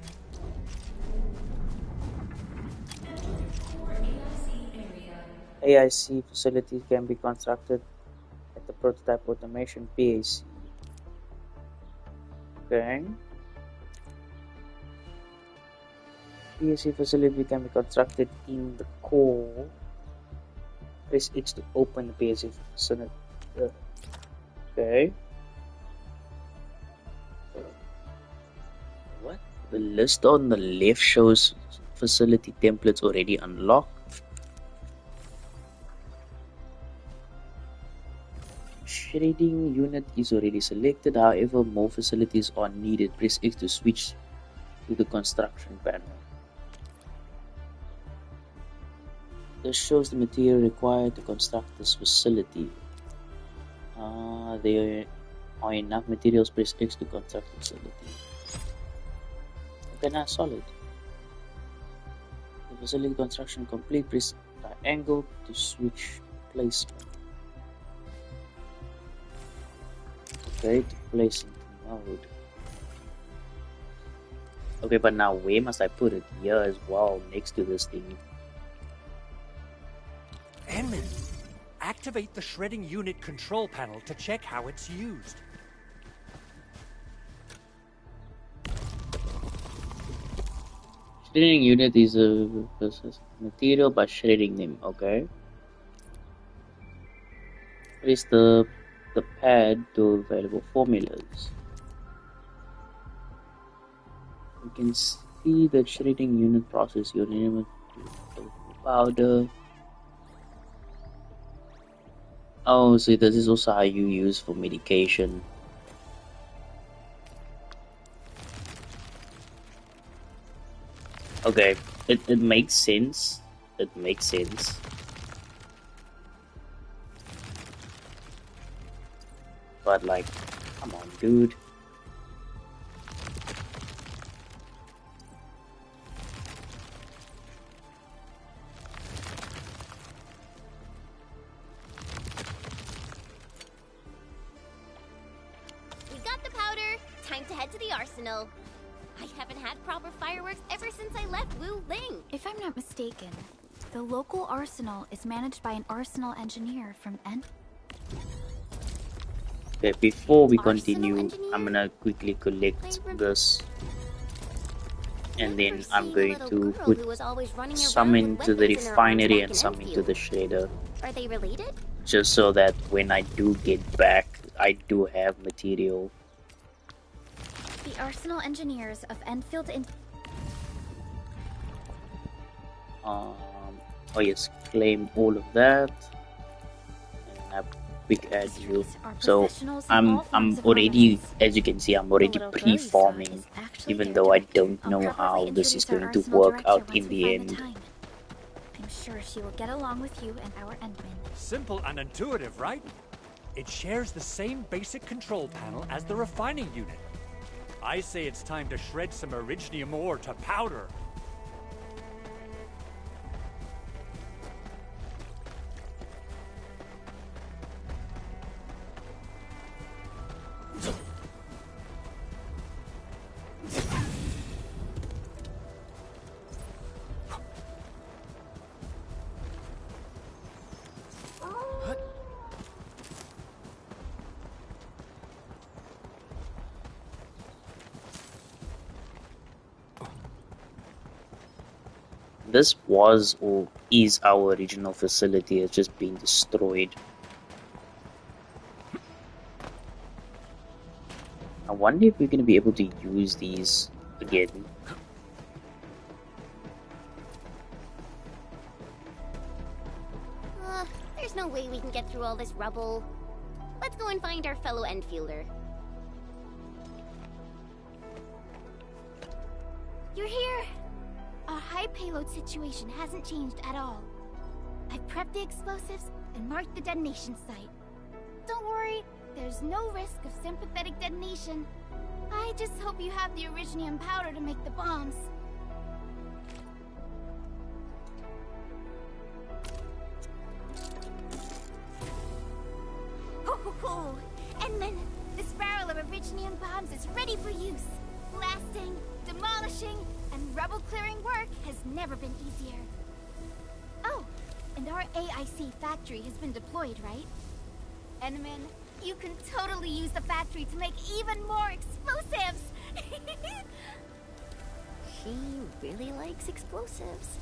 AIC facilities can be constructed at the prototype automation PAC. Okay. PAC facility can be constructed in the core. Press X to open the PAC facility. Okay. What? The list on the left shows facility templates already unlocked. Shredding unit is already selected, however more facilities are needed. Press X to switch to the construction panel. This shows the material required to construct this facility. There are enough materials. Press X to construct the facility. Okay, now solid. The facility construction complete. Press triangle to switch placement. Okay, to place into mode. Okay, but now where must I put it? Here as well, next to this thing. Enman, activate the shredding unit control panel to check how it's used. Shredding unit is a material by shredding them. Okay. Press the pad to available formulas. You can see that shredding unit process uranium powder. Oh, so this is also how you use for medication. Okay, it makes sense. It makes sense. But like, come on, dude. We got the powder. Time to head to the arsenal. I haven't had proper fireworks ever since I left Wu Ling. If I'm not mistaken, the local arsenal is managed by an arsenal engineer from Okay, before we continue, I'm gonna quickly collect this, and then I'm going to put some into the refinery and some into the shredder. Are they related? Just so that when I do get back, I do have material. the arsenal engineers of Enfield Oh yes, claim all of that, and I quick add you. So I'm already, as you can see, I'm already pre-farming, even though I don't know how this is going to work out in the end. I'm sure she will get along with you and our Endman. Simple and intuitive, right? It shares the same basic control panel as the refining unit. I say it's time to shred some Originium ore to powder. This was or is our original facility. It's just been destroyed. I wonder if we're going to be able to use these again. There's no way we can get through all this rubble. Let's go and find our fellow Enfielder. You're here! Our high payload situation hasn't changed at all. I've prepped the explosives and marked the detonation site. Don't worry, there's no risk of sympathetic detonation. I just hope you have the Originium powder to make the bombs. Ho ho ho! Endman, this barrel of Originium bombs is ready for use. Blasting, demolishing, and rubble-clearing work has never been easier. Oh, and our AIC factory has been deployed, right? Endman, you can totally use the factory to make even more explosives! She really likes explosives.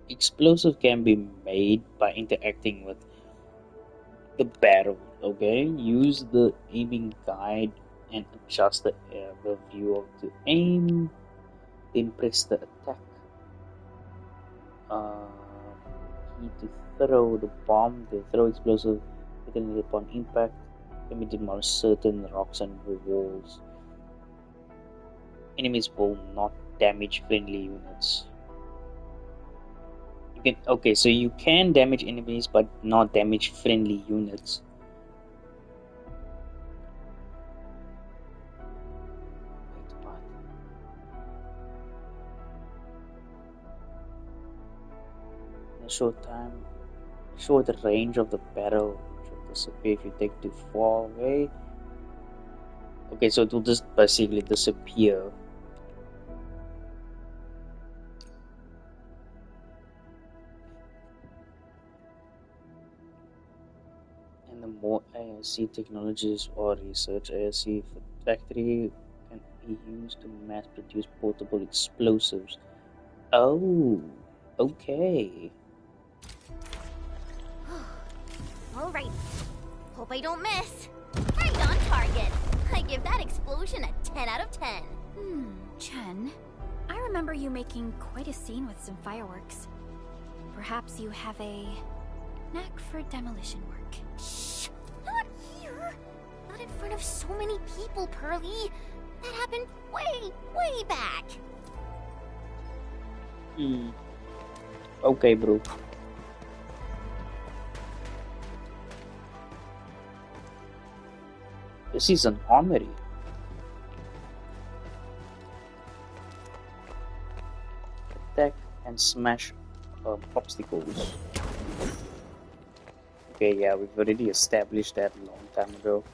Explosive can be made by interacting with the barrel. Okay, use the aiming guide and adjust the view to aim, then press the attack key to throw the bomb. The throw explosive Within upon impact, can be demolish certain rocks and walls. Enemies will not damage friendly units. Okay, so you can damage enemies but not damage friendly units. Wait, what? In a short time, short range of the barrel should disappear if you take too far away. Okay, so it will just basically disappear. And the more ASC technologies or research, ASC factory can be used to mass produce portable explosives. Oh, okay. Alrighty. Hope I don't miss. Right on target. I give that explosion a 10 out of 10. Chen, I remember you making quite a scene with some fireworks. Perhaps you have a knack for demolition work. Shh! Not here! Not in front of so many people, Pearly. That happened way back. Okay, bro. This is an armory. Attack and smash obstacles. Okay, yeah, we've already established that a long time ago.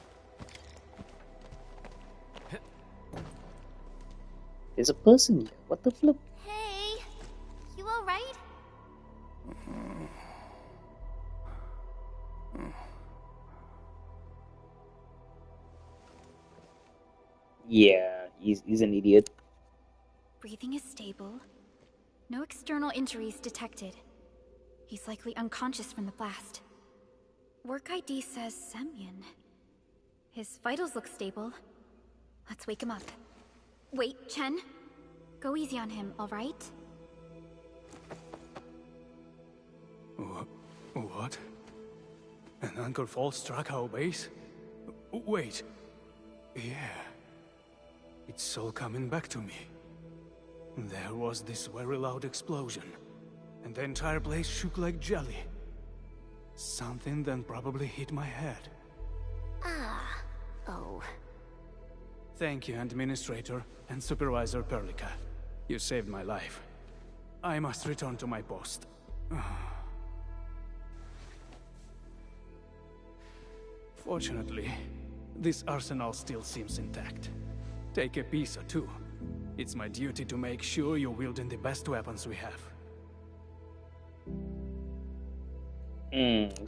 There's a person here. What the flip? Hey, you alright? Yeah, he's an idiot. Breathing is stable. No external injuries detected. He's likely unconscious from the blast. Work ID says Semyon. His vitals look stable. Let's wake him up. Wait, Chen. Go easy on him, alright? What? An anchor fault struck our base? Wait. Yeah. It's all coming back to me. There was this very loud explosion, and the entire place shook like jelly. Something then probably hit my head. Oh. Thank you, Administrator and Supervisor Perlica. You saved my life. I must return to my post. Fortunately, this arsenal still seems intact. Take a piece or two. It's my duty to make sure you're wielding the best weapons we have.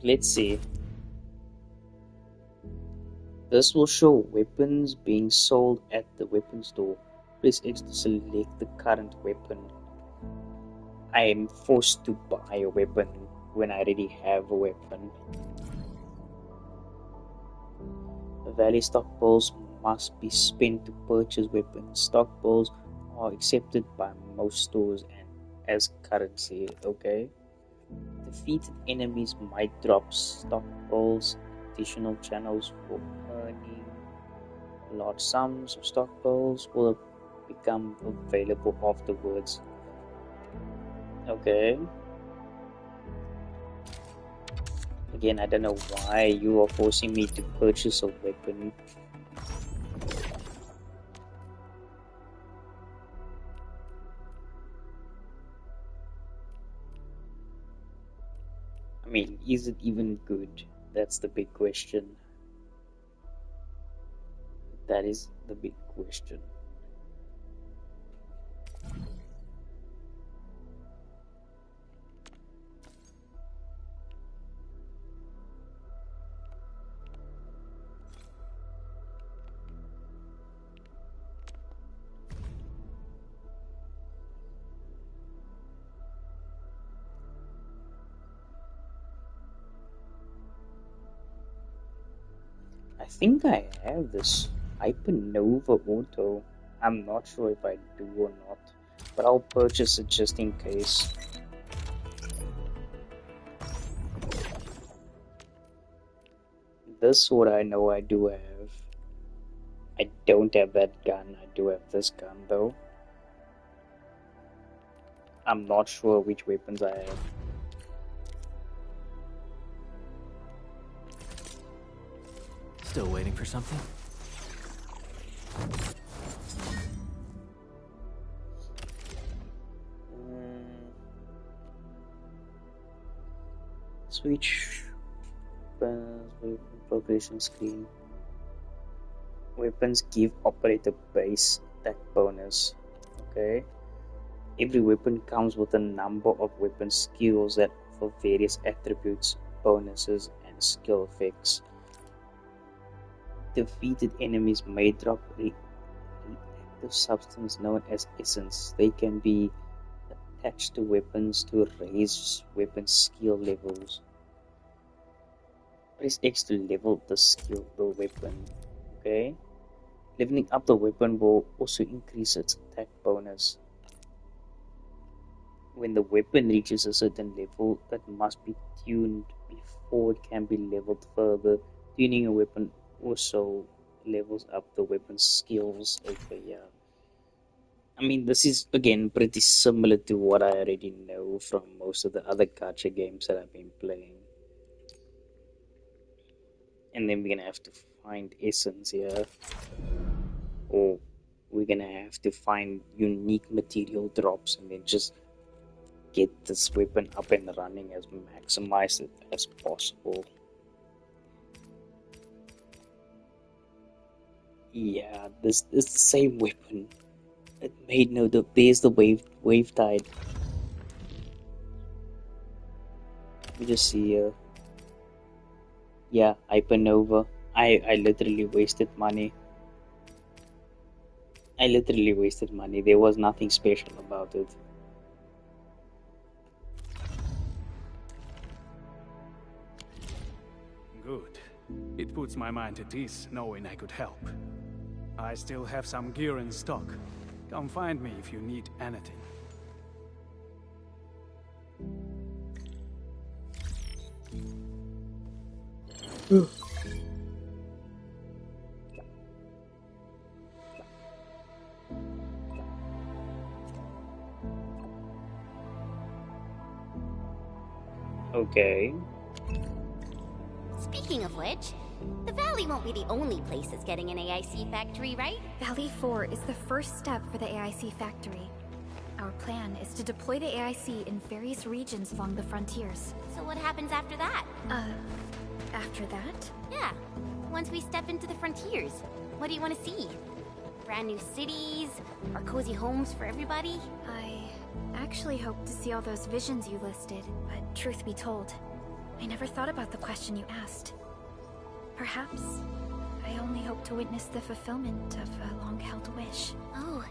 Let's see. This will show weapons being sold at the weapon store. Press X to select the current weapon. I am forced to buy a weapon when I already have a weapon. Valley stockpiles must be spent to purchase weapons. Stockpiles are accepted by most stores and as currency. Okay. Defeated enemies might drop stockpiles. Additional channels for earning large sums of stockpiles will become available afterwards. Okay. Again, I don't know why you are forcing me to purchase a weapon. I mean, is it even good? That's the big question. That is the big question. I think I have this Hypernova Auto. I'm not sure if I do or not, but I'll purchase it just in case. This sword I know I do have. I don't have that gun. I do have this gun though. I'm not sure which weapons I have. Still waiting for something? Switch progression screen. Weapons give operator base attack bonus. Okay. Every weapon comes with a number of weapon skills that offer various attributes, bonuses, and skill effects. Defeated enemies may drop reactive substance known as essence. They can be attached to weapons to raise weapon skill levels. Press X to level the weapon. Okay. Leveling up the weapon will also increase its attack bonus. When the weapon reaches a certain level, it must be tuned before it can be leveled further. Tuning a weapon also levels up the weapon's skills over here. I mean, this is again pretty similar to what I already know from most of the other gacha games that I've been playing. And then we're gonna have to find essence here. Or we're gonna have to find unique material drops and then just get this weapon up and running as maximized as possible. Yeah, this is the same weapon. It made no. There's the wave tide. We just see here. Yeah, Hypernova. I literally wasted money. There was nothing special about it. Good. It puts my mind at ease knowing I could help. I still have some gear in stock. Come find me if you need anything. Okay. Speaking of which, the Valley won't be the only place that's getting an AIC factory, right? Valley 4 is the first step for the AIC factory. Our plan is to deploy the AIC in various regions along the frontiers. So what happens after that? After that? Yeah, once we step into the frontiers, what do you want to see? Brand new cities? Or cozy homes for everybody? I actually hoped to see all those visions you listed, but truth be told, I never thought about the question you asked. Perhaps I only hope to witness the fulfillment of a long-held wish. Oh,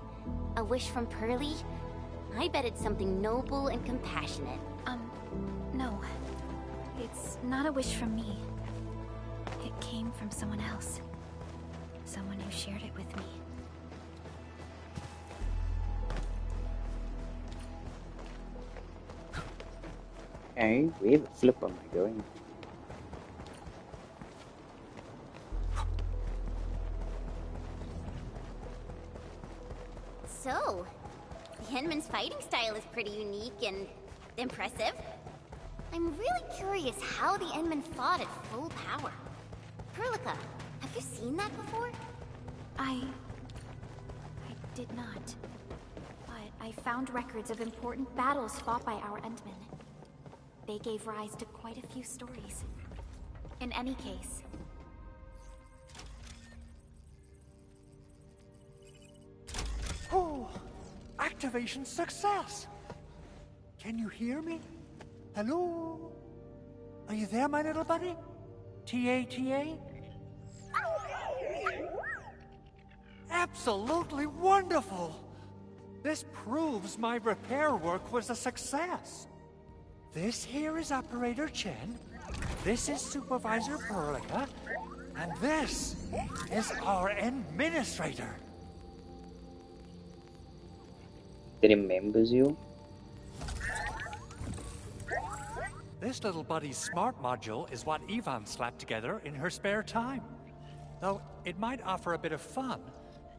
a wish from Pearly? I bet it's something noble and compassionate. No. It's not a wish from me. It came from someone else. Someone who shared it with me. Okay, where the flip am I going? So, the Henman's fighting style is pretty unique and impressive. I'm really curious how the Enman fought at full power. Perlica, have you seen that before? I did not. But I found records of important battles fought by our Endmen. They gave rise to quite a few stories. In any case... Oh! Activation success! Can you hear me? Hello? Are you there, my little buddy? T-A-T-A? Absolutely wonderful! This proves my repair work was a success. This here is Operator Chen, this is Supervisor Perlica, and this is our Administrator. It remembers you? This little buddy's smart module is what Ivan slapped together in her spare time. Though it might offer a bit of fun,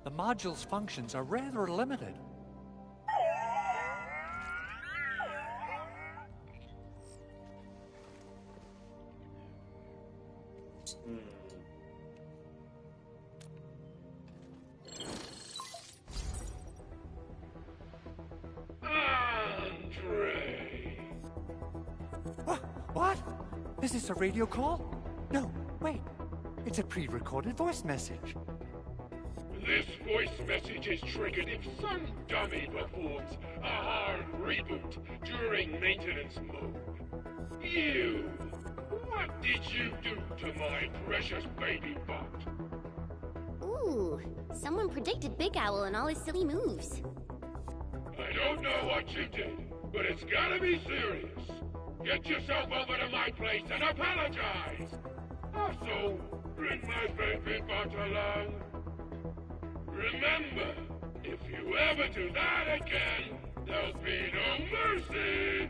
the module's functions are rather limited. What? Is this a radio call? No, wait. It's a pre-recorded voice message. This voice message is triggered if some dummy performs a hard reboot during maintenance mode. You! What did you do to my precious baby bot? Ooh, someone predicted Big Owl and all his silly moves. I don't know what you did, but it's gotta be serious. Get yourself over to my place and apologize! Also, bring my baby bot along. Remember, if you ever do that again, there'll be no mercy!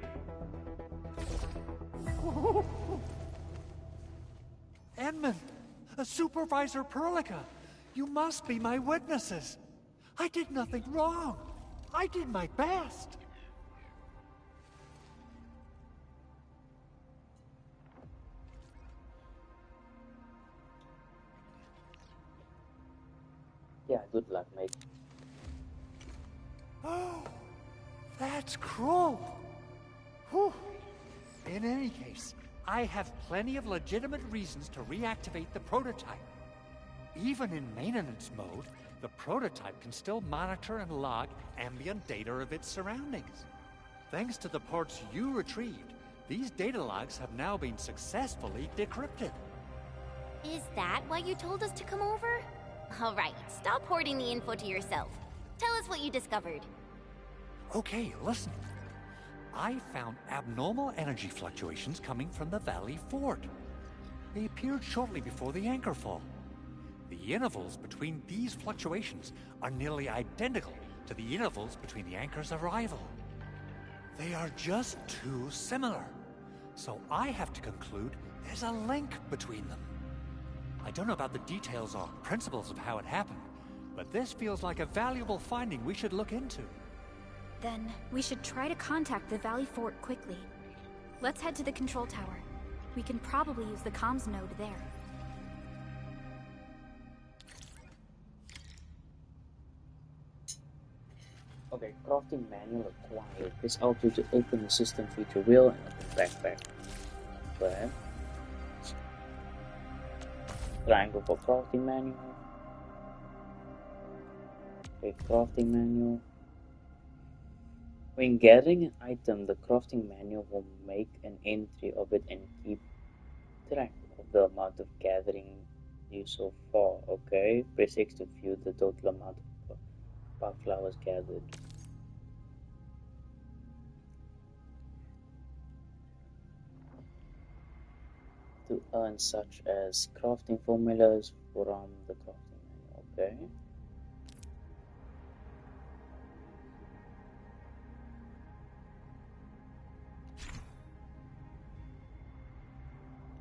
Edmund, Supervisor Perlica, you must be my witnesses. I did nothing wrong. I did my best. Yeah, good luck, mate. Oh, that's cruel. Whew. In any case, I have plenty of legitimate reasons to reactivate the prototype. Even in maintenance mode, the prototype can still monitor and log ambient data of its surroundings. Thanks to the parts you retrieved, these data logs have now been successfully decrypted. Is that why you told us to come over? All right, stop hoarding the info to yourself. Tell us what you discovered. Okay, listen. I found abnormal energy fluctuations coming from the Valley Fort. They appeared shortly before the anchor fall. The intervals between these fluctuations are nearly identical to the intervals between the anchor's arrival. They are just too similar. So I have to conclude there's a link between them. I don't know about the details or principles of how it happened, but this feels like a valuable finding we should look into. Then we should try to contact the Valley Fort quickly. Let's head to the control tower. We can probably use the comms node there. Okay, crafting manual acquired. Press Alt2 to open the system feature wheel and open backpack. But triangle for crafting manual. Okay, crafting manual. When gathering an item, the crafting manual will make an entry of it and keep track of the amount of gathering you so far. Okay, press X to view the total amount of park flowers gathered. To earn such as crafting formulas from the crafting manual. Okay.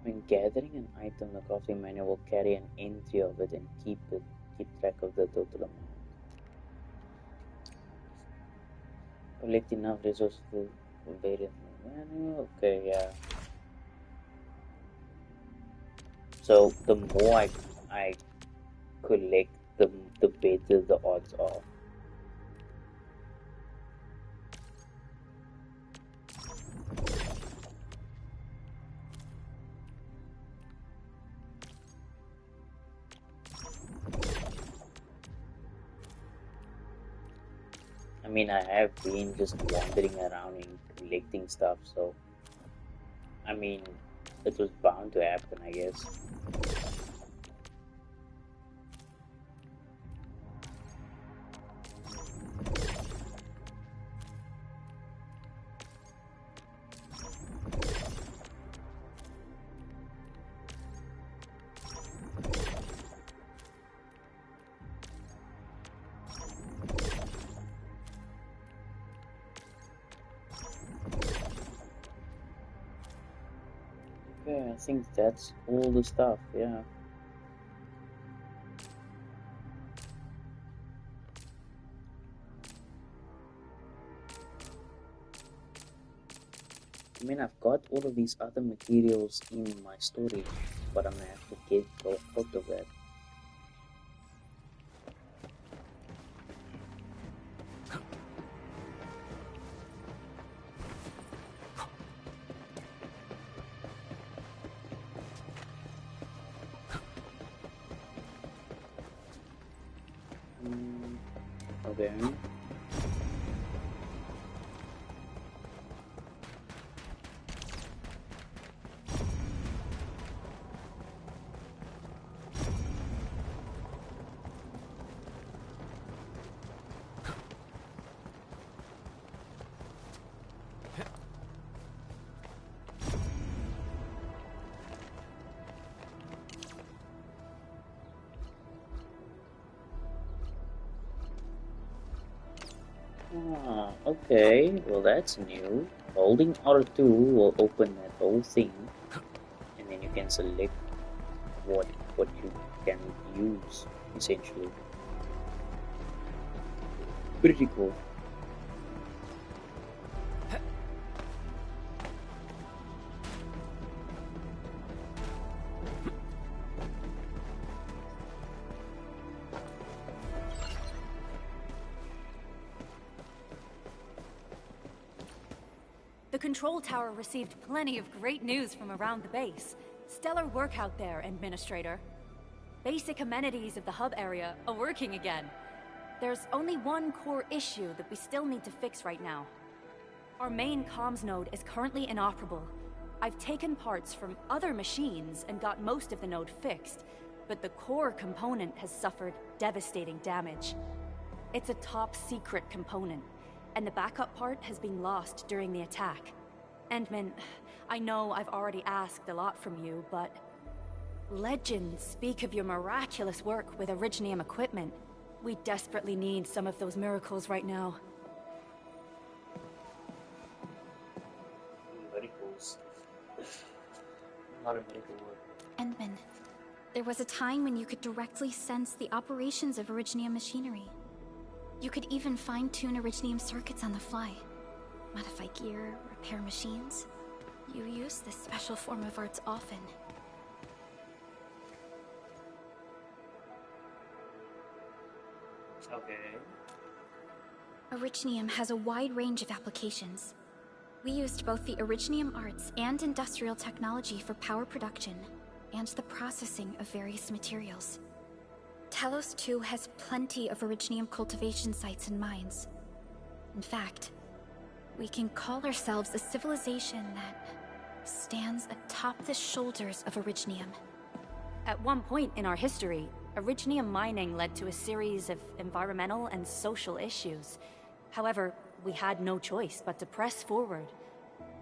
When gathering an item, the crafting manual will carry an entry of it and keep track of the total amount. Collect enough resources to various manual. Okay, yeah. So the more I collect, the better the odds are. I mean, I have been just wandering around and collecting stuff, so I mean, it was bound to happen, I guess. think that's all the stuff, yeah. I mean, I've got all of these other materials in my storage, but I'm gonna have to get out of that. Okay. Ah, okay, well that's new. Holding R2 will open that whole thing, and then you can select what you can use, essentially. Pretty cool. The control tower received plenty of great news from around the base. Stellar work out there, Administrator. Basic amenities of the hub area are working again. There's only one core issue that we still need to fix right now. Our main comms node is currently inoperable. I've taken parts from other machines and got most of the node fixed, but the core component has suffered devastating damage. It's a top-secret component, and the backup part has been lost during the attack. Endman, I know I've already asked a lot from you, but legends speak of your miraculous work with Originium equipment. We desperately need some of those miracles right now. Miracles. Not a miracle work. Endman, there was a time when you could directly sense the operations of Originium machinery. You could even fine-tune Originium circuits on the fly. Modify gear, repair machines. You use this special form of arts often. Okay. Originium has a wide range of applications. We used both the Originium arts and industrial technology for power production and the processing of various materials. Talos 2 has plenty of Originium cultivation sites and mines. In fact, we can call ourselves a civilization that stands atop the shoulders of Originium. At one point in our history, Originium mining led to a series of environmental and social issues. However, we had no choice but to press forward.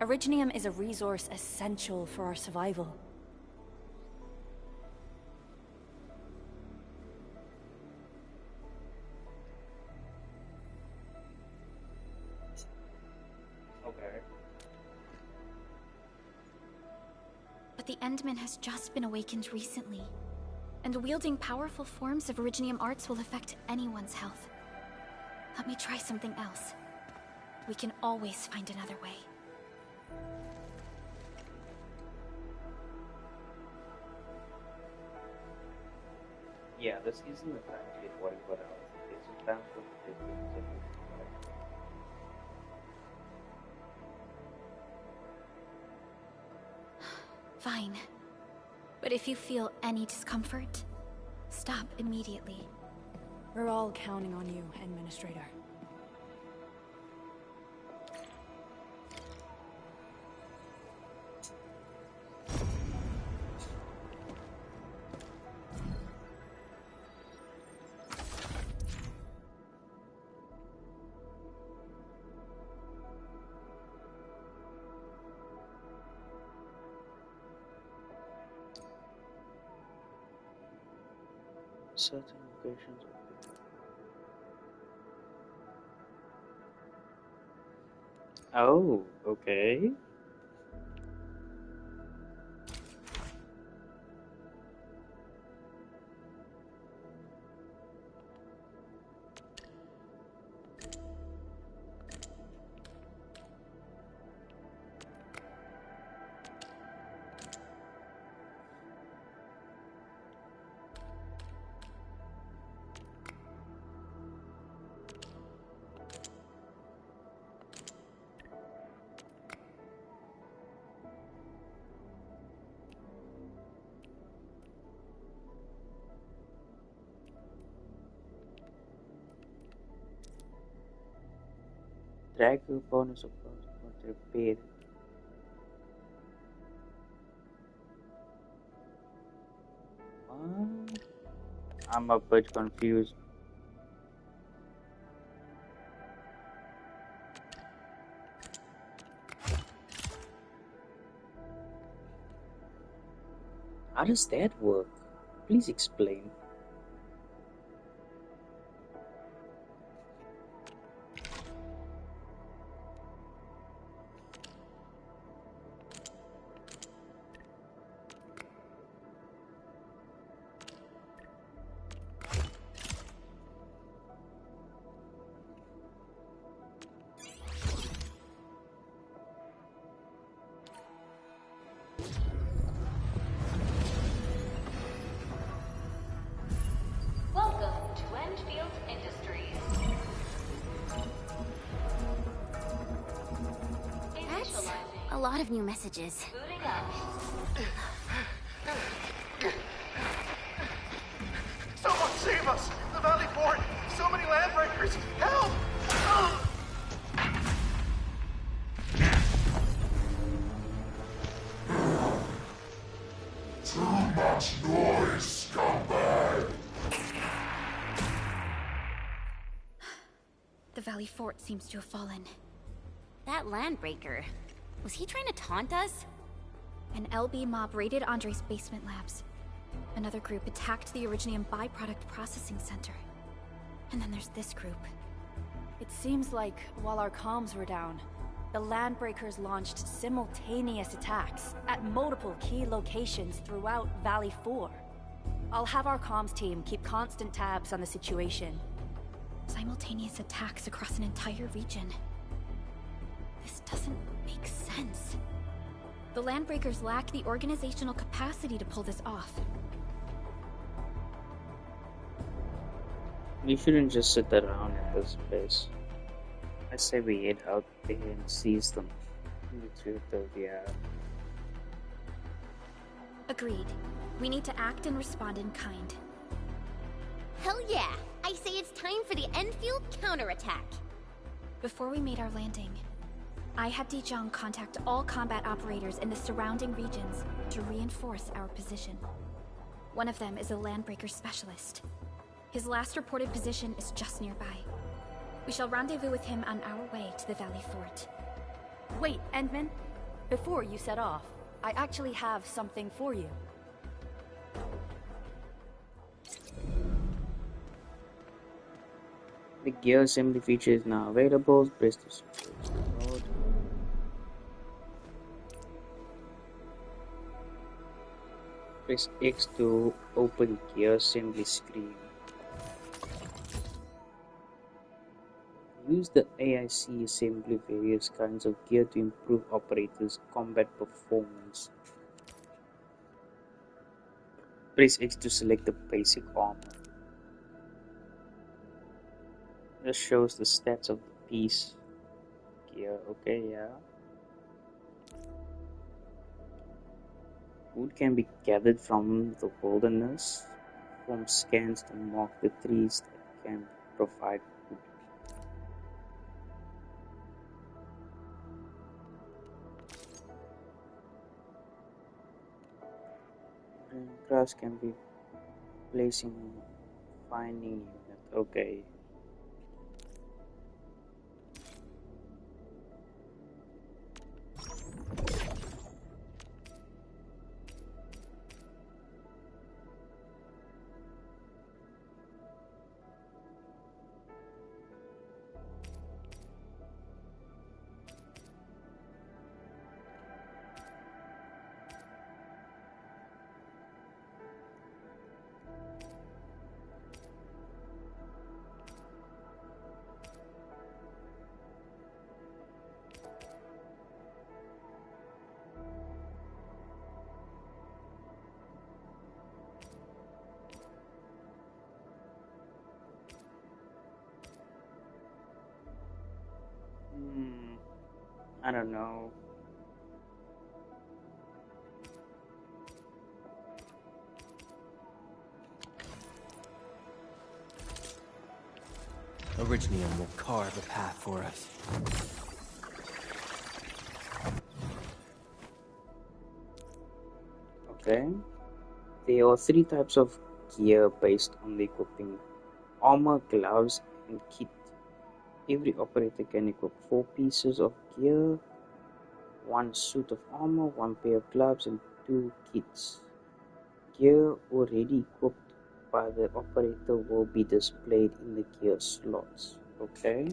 Originium is a resource essential for our survival. Okay. But the Endman has just been awakened recently, and wielding powerful forms of Originium arts will affect anyone's health. Let me try something else. We can always find another way. Yeah, this isn't the time to get worried about it. It's a time for the things. Fine. But if you feel any discomfort, stop immediately. We're all counting on you, Administrator. Certain locations. Oh, okay. Drag the bonus of repair. I'm a bit confused. How does that work? Please explain. Welcome to Endfield Industries. That's a lot of new messages. Booting up. Someone save us! The Valley Fort! So many landbreakers! Help! Too much noise, scumbag! The Valley Fort seems to have fallen. That landbreaker, was he trying to taunt us? An LB mob raided Andre's basement labs. Another group attacked the Originium byproduct processing center. And then there's this group. It seems like while our comms were down, the Landbreakers launched simultaneous attacks at multiple key locations throughout Valley 4. I'll have our comms team keep constant tabs on the situation. Simultaneous attacks across an entire region. This doesn't make sense. The Landbreakers lack the organizational capacity to pull this off. We shouldn't just sit around in this place. I say we head out there and seize them. The truth of Agreed. We need to act and respond in kind. Hell yeah! I say it's time for the Enfield counterattack. Before we made our landing, I had Dijon contact all combat operators in the surrounding regions to reinforce our position. One of them is a Landbreaker specialist. His last reported position is just nearby. We shall rendezvous with him on our way to the Valley Fort. Wait, Endman. Before you set off, I actually have something for you. The gear assembly feature is now available. Press the switch. Press X to open gear assembly screen. Use the AIC assembly various kinds of gear to improve operators' combat performance. Press X to select the basic armor. This shows the stats of the piece. Gear, okay, yeah. Wood can be gathered from the wilderness. Perform scans to mark the trees that can provide wood. Grass can be placed in finding unit. Okay. I don't know. Originium will carve a path for us. Okay. There are 3 types of gear based on the equipping: armor, gloves, and kit. Every operator can equip 4 pieces of gear, 1 suit of armor, 1 pair of gloves, and 2 kits. Gear already equipped by the operator will be displayed in the gear slots. Okay.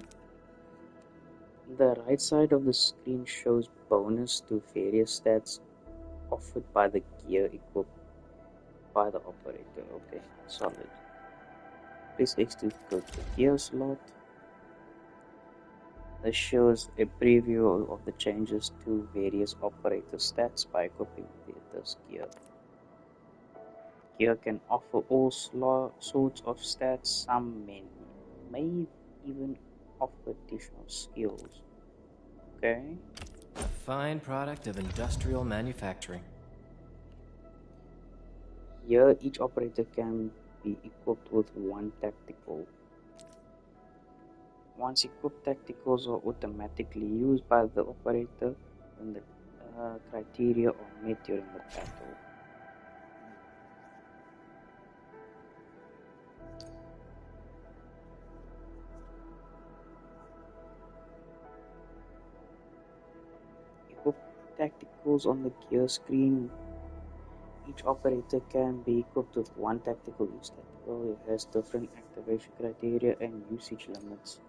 The right side of the screen shows bonus to various stats offered by the gear equipped by the operator. Okay, solid. Press X to go to the gear slot. This shows a preview of the changes to various operator stats by equipping this gear. Gear can offer all sorts of stats. Some may even offer additional skills. Okay. A fine product of industrial manufacturing. Here, each operator can be equipped with 1 tactical. Once equipped, tacticals are automatically used by the operator when the criteria are met during the battle. Equip tacticals on the gear screen. Each operator can be equipped with 1 tactical. Each tactical has different activation criteria and usage limits.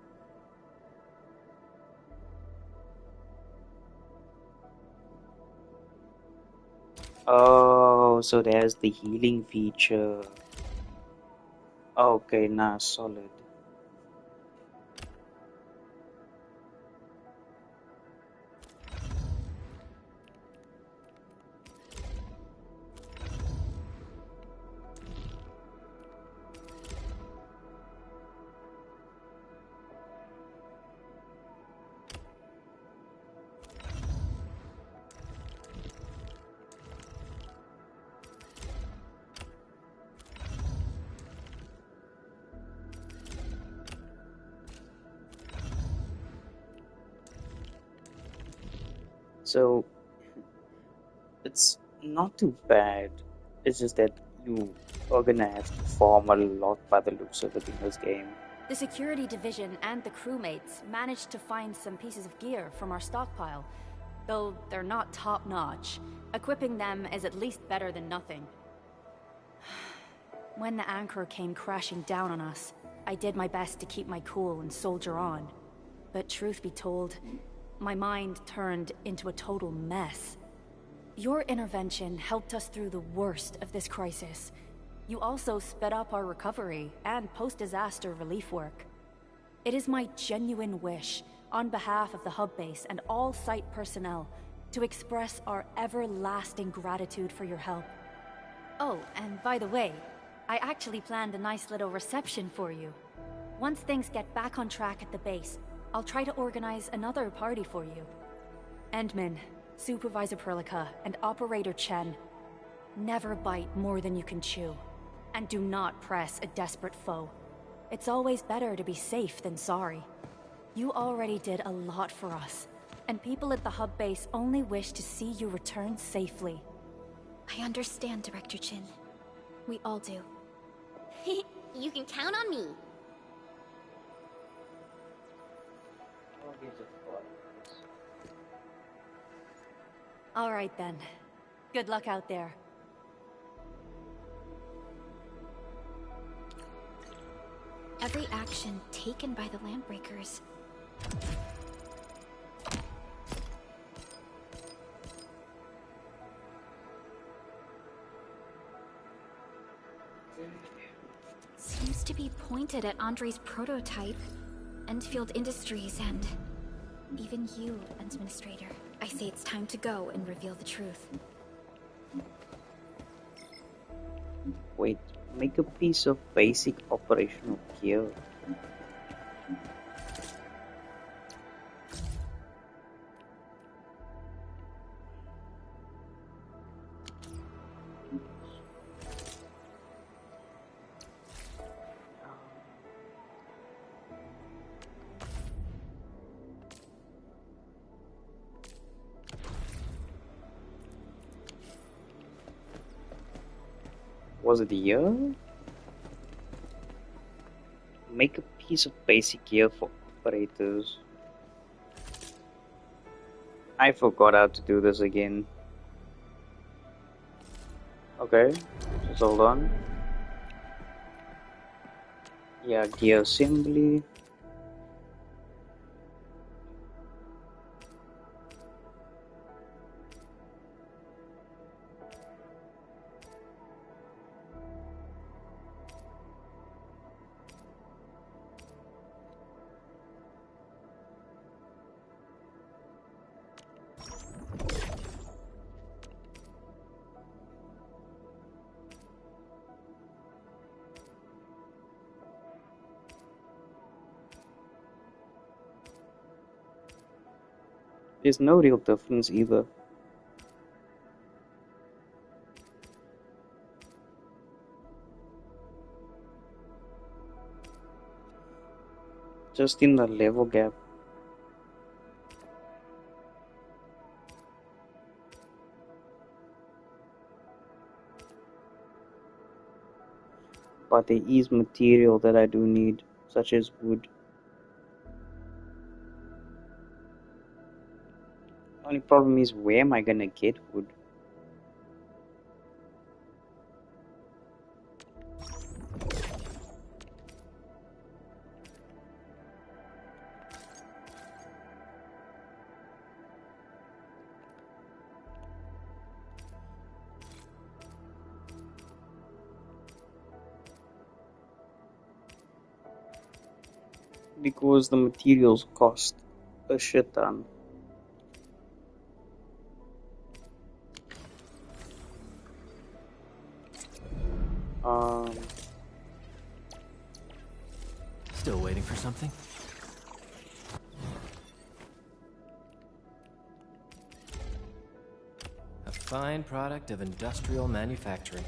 Oh, so there's the healing feature. Okay, nah, solid. So it's not too bad. It's just that you are gonna have to farm a lot by the looks of it in this game. The security division and the crewmates managed to find some pieces of gear from our stockpile. Though they're not top-notch, equipping them is at least better than nothing. When the anchor came crashing down on us, I did my best to keep my cool and soldier on. But truth be told, my mind turned into a total mess. Your intervention helped us through the worst of this crisis. You also sped up our recovery and post-disaster relief work. It is my genuine wish, on behalf of the hub base and all site personnel, to express our everlasting gratitude for your help. Oh, and by the way, I actually planned a nice little reception for you. Once things get back on track at the base, I'll try to organize another party for you. Endman, Supervisor Perlica, and Operator Chen, never bite more than you can chew. And do not press a desperate foe. It's always better to be safe than sorry. You already did a lot for us, and people at the hub base only wish to see you return safely. I understand, Director Chin. We all do. You can count on me. All right then. Good luck out there. Every action taken by the Landbreakers. Seems to be pointed at Andre's prototype, Endfield Industries, and even you, Administrator. I say it's time to go and reveal the truth. Wait, make a piece of basic operational gear. Was it here? Make a piece of basic gear for operators. I forgot how to do this again. Okay, just hold on. Yeah, gear assembly. There's no real difference either. Just in the level gap. But there is material that I do need, such as wood. Only problem is, where am I gonna get wood? Because the materials cost a shit ton. Still waiting for something? A fine product of industrial manufacturing.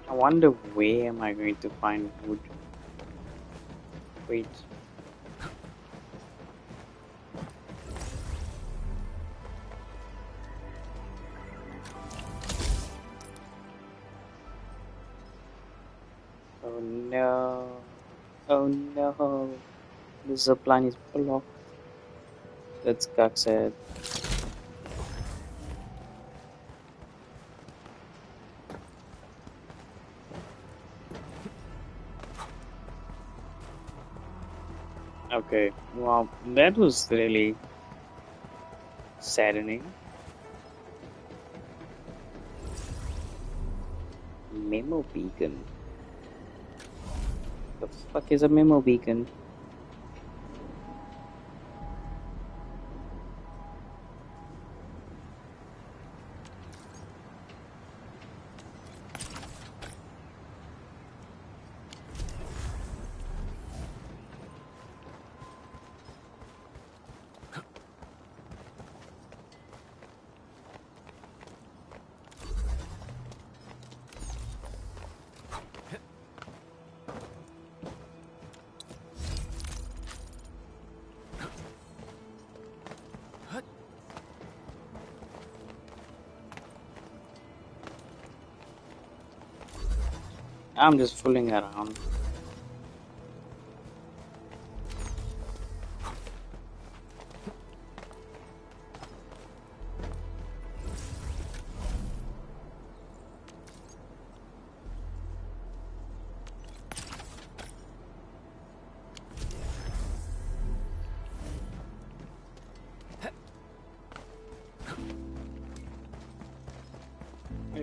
I wonder where am I going to find wood? Wait. Oh no. Oh no. The zipline is blocked. That's sad. Okay, well, that was really saddening. Memo beacon. The fuck is a memo beacon? I'm just fooling around.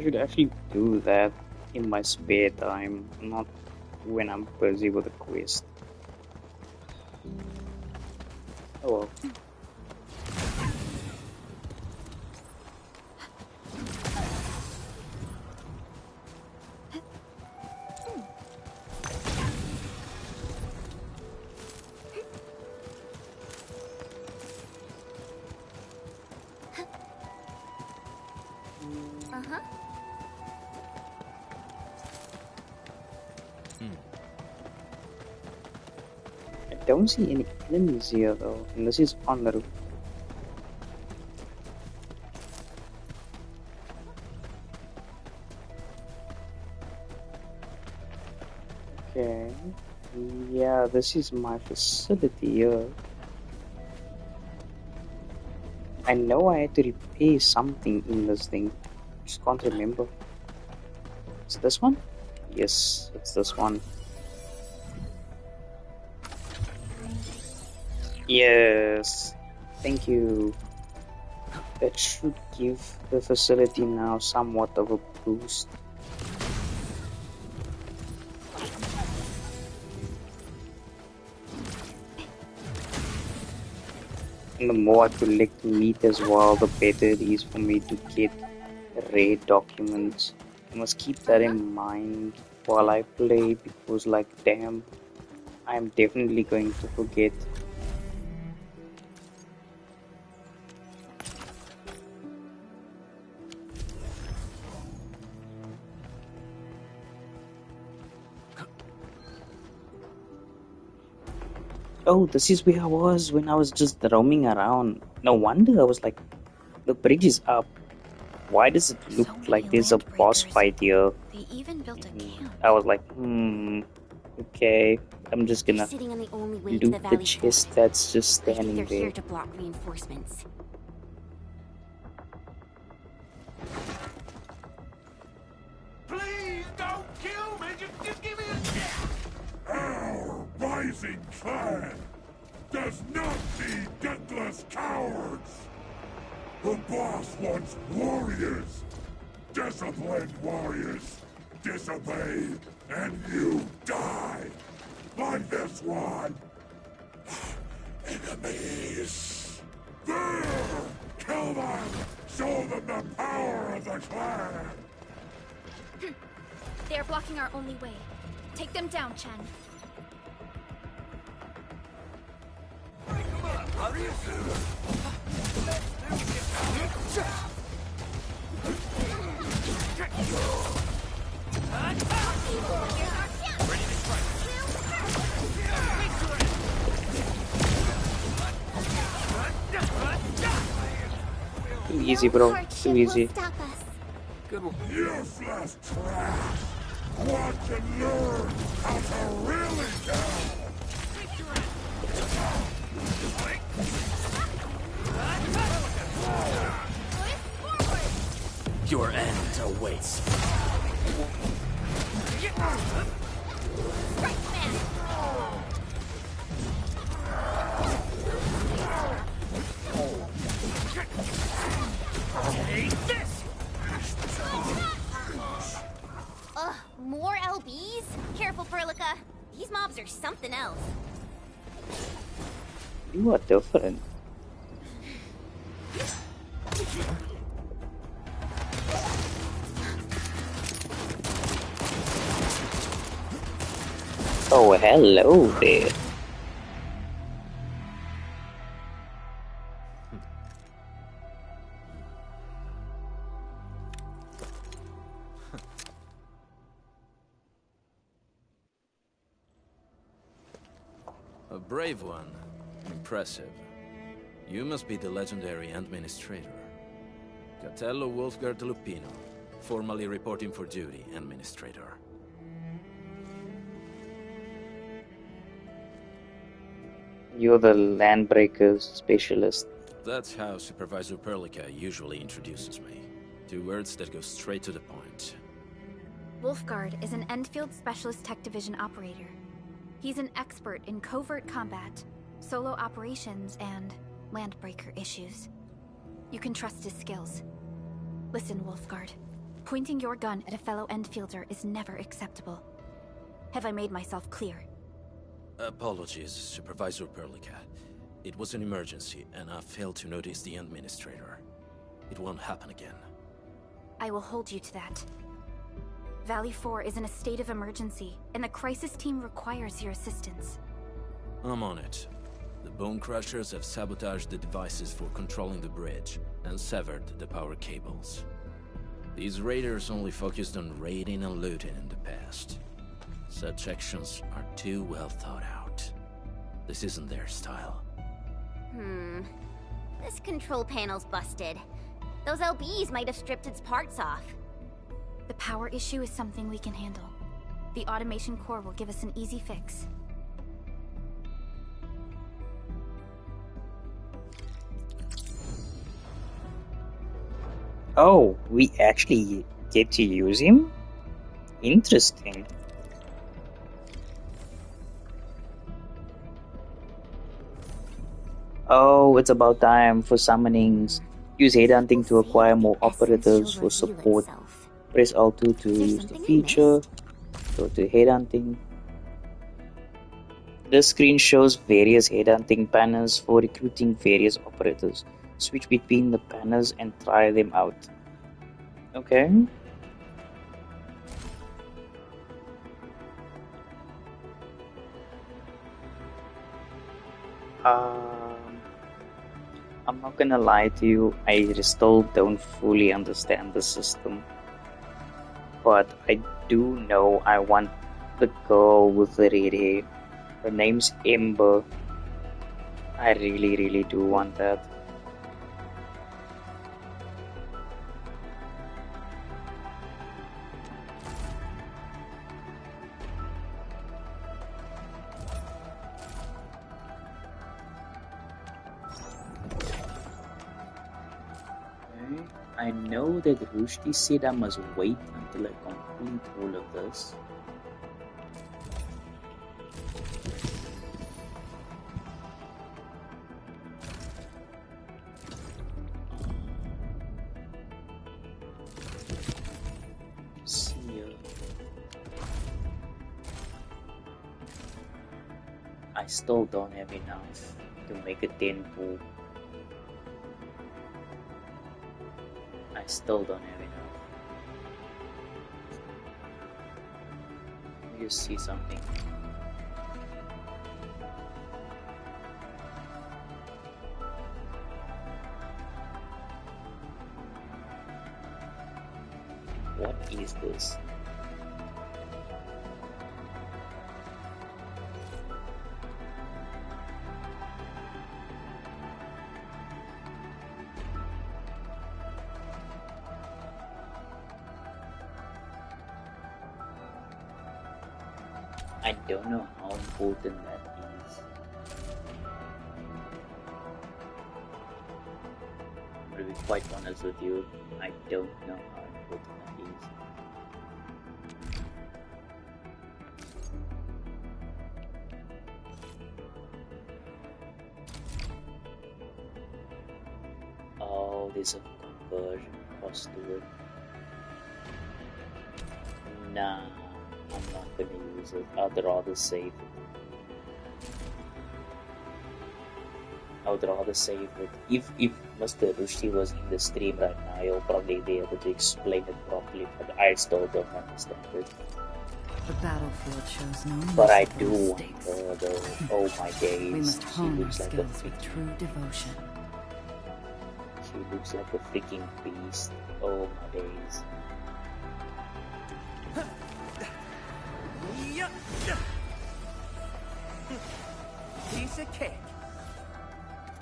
I should actually do that in my spare time, not when I'm busy with a quest. Oh well. Uh-huh. I don't see any enemies here though, and this is on the roof. Okay. Yeah, this is my facility here. I know I had to repair something in this thing. Just can't remember. Is this one? Yes, it's this one. Yes. Thank you. That should give the facility now somewhat of a boost. And the more I collect meat as well, the better it is for me to get rare documents. I must keep that in mind while I play, because like damn, I'm definitely going to forget. Oh, this is where I was when I was just roaming around. No wonder I was like, the bridge is up. Why does it look like there's a boss fight here? They even built a camp. I was like, okay. I'm just gonna Sitting on the only way to loot the the valley chest fort. that's just I think standing they're there. here to block reinforcements. Please don't kill me! Just give me a chance! Our rising clan does not need gutless cowards! The boss wants warriors! Disciplined warriors! Disobey, and you die! Like this one! Enemies! There! Kill them! Show them the power of the clan! They are blocking our only way. Take them down, Chen. Too easy, bro. Too easy. Good one. Useless trash! Watch and learn how to really kill! Your end awaits. Take this! Ugh, more LBs? Careful, Furlica. These mobs are something else. You are different. Oh, hello there. A brave one. Impressive. You must be the legendary administrator. Catello Wolfgard Lupino, formally reporting for duty, administrator. You're the Landbreakers specialist. That's how Supervisor Perlica usually introduces me. 2 words that go straight to the point. Wolfguard is an Endfield Specialist Tech Division operator. He's an expert in covert combat, solo operations, and Landbreaker issues. You can trust his skills. Listen, Wolfguard. Pointing your gun at a fellow Endfielder is never acceptable. Have I made myself clear? Apologies, Supervisor Perlica. It was an emergency, and I failed to notice the Administrator. It won't happen again. I will hold you to that. Valley 4 is in a state of emergency, and the crisis team requires your assistance. I'm on it. The Bone Crushers have sabotaged the devices for controlling the bridge, and severed the power cables. These raiders only focused on raiding and looting in the past. Such actions are too well thought out. This isn't their style. This control panel's busted. Those LBs might have stripped its parts off. The power issue is something we can handle. The automation core will give us an easy fix. Oh, we actually get to use him? Interesting. Oh, it's about time for summonings. Use headhunting to acquire more operatives for support. Press Alt2 to use the feature. Go to headhunting. This screen shows various headhunting banners for recruiting various operatives. Switch between the banners and try them out. Okay. I'm not gonna lie to you, I still don't fully understand the system. But I do know I want the girl with the red hair. Her name's Ember. I really do want that. I know that Rushdie said I must wait until I complete all of this. See ya. I still don't have enough to make a 10 pool. I still don't have enough. Let me just see something. What is this? I don't know how important that is. I'm gonna be quite honest with you, I don't know how important that is. Oh, there's a conversion cost to it. Nah, I'm not gonna use it. I'd rather save it. I would rather save it. If Mr. Rushdie was in the stream right now, he'll probably be able to explain it properly, but I still don't understand it. The battlefield shows no But I mercy do for want mistakes. her though. Oh my days. We must She hone our looks like a skills with true devotion. She looks like a freaking beast. Oh my days. Piece of cake.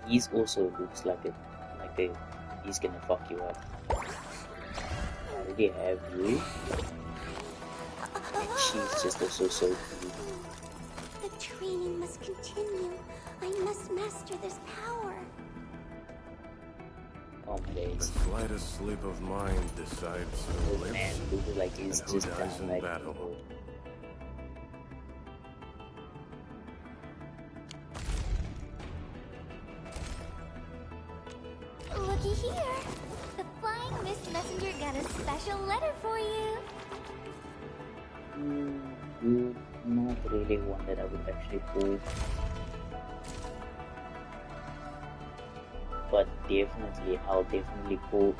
He's also looks like he's gonna fuck you up. I already have you. And she's just also so cute. The training must continue. I must master this power. Oh my days. The slightest slip of mind decides who lives Man, looks like he's and who just dies in like battle. Looky here. The flying Miss Messenger got a special letter for you. You not really one that I would actually pull, but I'll definitely pull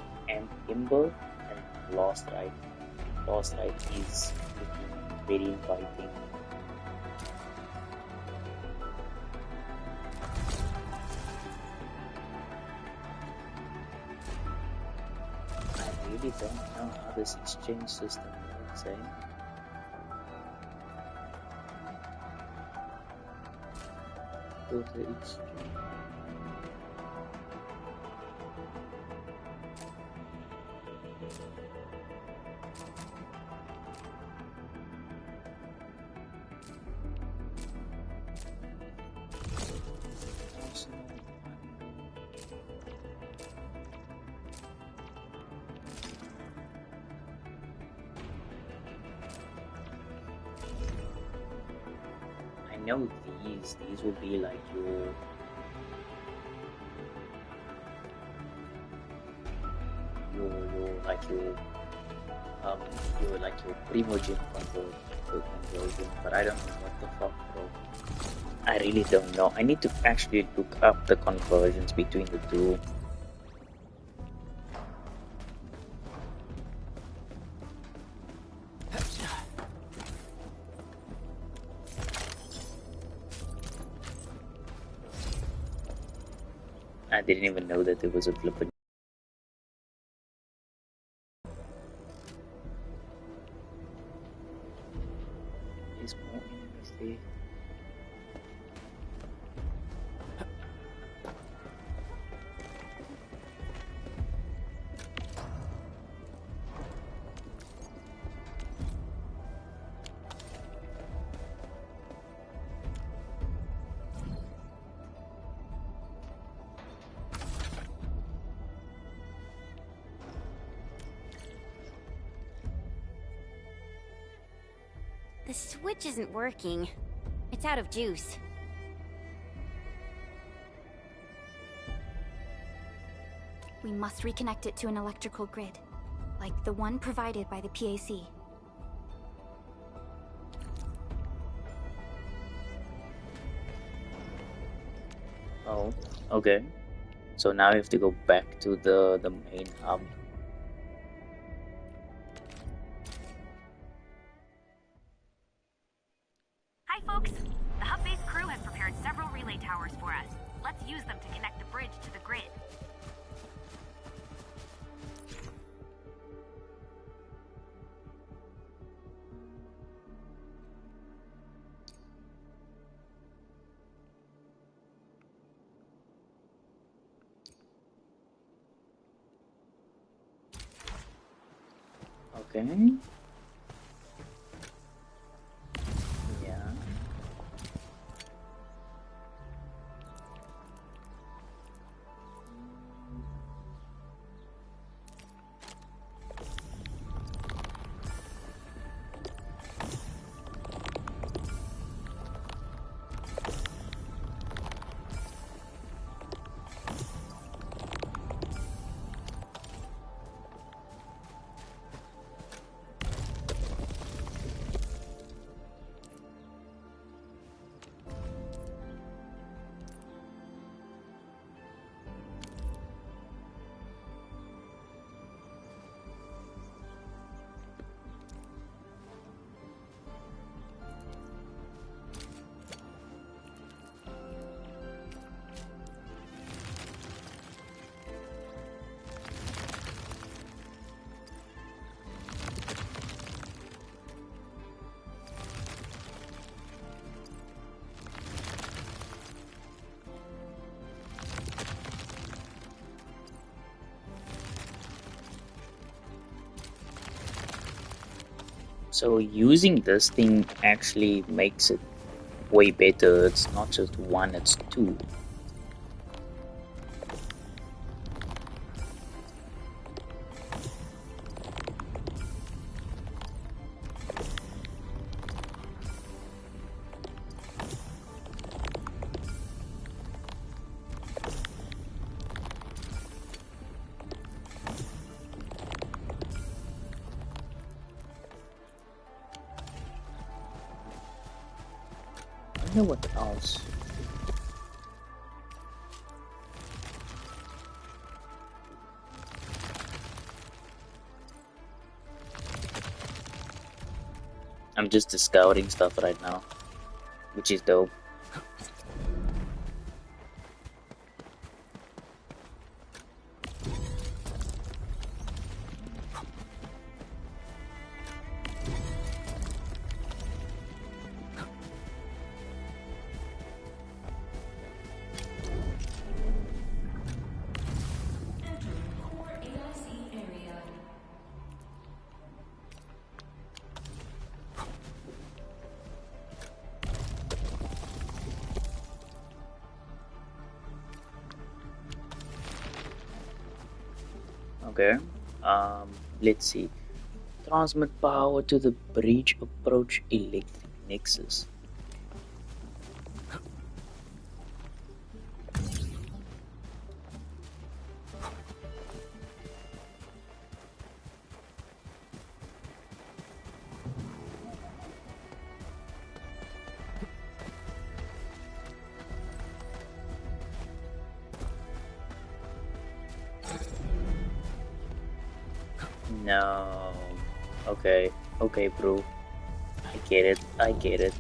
Ember and Lost Rite. Lost Rite is looking very inviting. I really don't know how this exchange system works, eh? Go to exchange. I know these will be like your Primogen conversion, but I don't know what the fuck, bro. I really don't know. I need to actually look up the conversions between the two. I didn't even know that there was a flippin' There's more enemies there. The switch isn't working. It's out of juice. We must reconnect it to an electrical grid, like the one provided by the PAC. Oh, okay. So now I have to go back to the main hub. Hi, folks. The hub base crew has prepared several relay towers for us. Let's use them to connect the bridge to the grid. Okay. Yeah. So using this thing actually makes it way better. It's not just one, it's two. You know what else? I'm just scouting stuff right now, which is dope. Okay. Let's see. Transmit power to the bridge approach electric nexus. No. Okay. Okay, bro. I get it. I get it.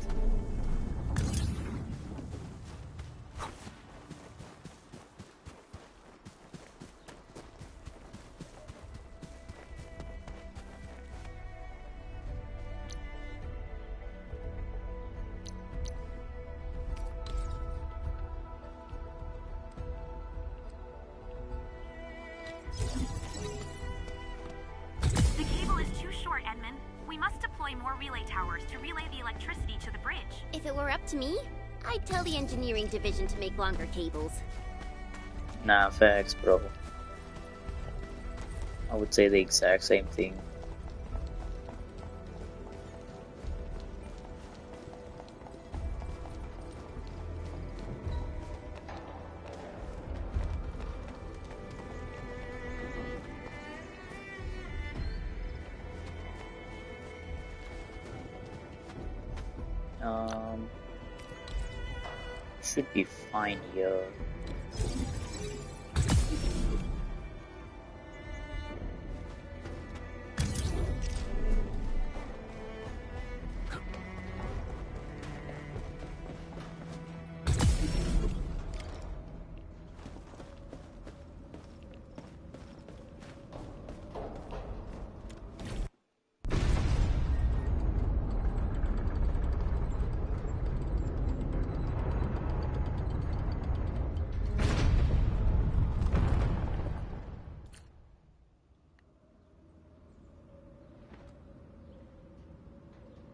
The cable is too short, Edmund. We must deploy more relay towers to relay the electricity to the bridge. If it were up to me, I'd tell the engineering division to make longer cables. Nah, facts, bro. I would say the exact same thing. Should be fine here.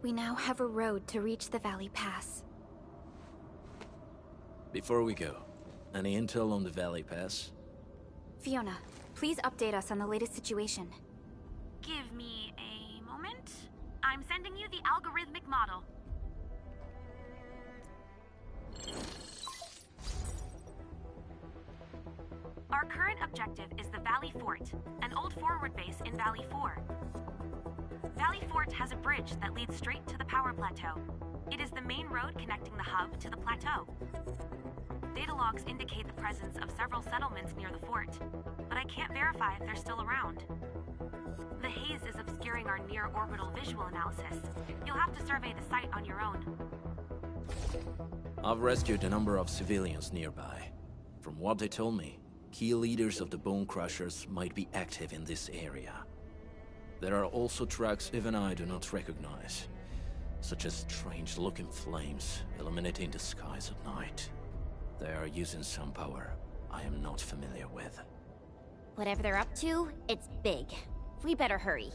We now have a road to reach the Valley Pass. Before we go, any intel on the Valley Pass? Fiona, please update us on the latest situation. Give me a moment. I'm sending you the algorithmic model. Our current objective is the Valley Fort, an old forward base in Valley 4. Valley Fort has a bridge that leads straight to the power plateau. It is the main road connecting the hub to the plateau. Data logs indicate the presence of several settlements near the fort, but I can't verify if they're still around. The haze is obscuring our near-orbital visual analysis. You'll have to survey the site on your own. I've rescued a number of civilians nearby. From what they told me, key leaders of the Bone Crushers might be active in this area. There are also tracks even I do not recognize, such as strange-looking flames illuminating the skies at night. They are using some power I am not familiar with. Whatever they're up to, it's big. We better hurry.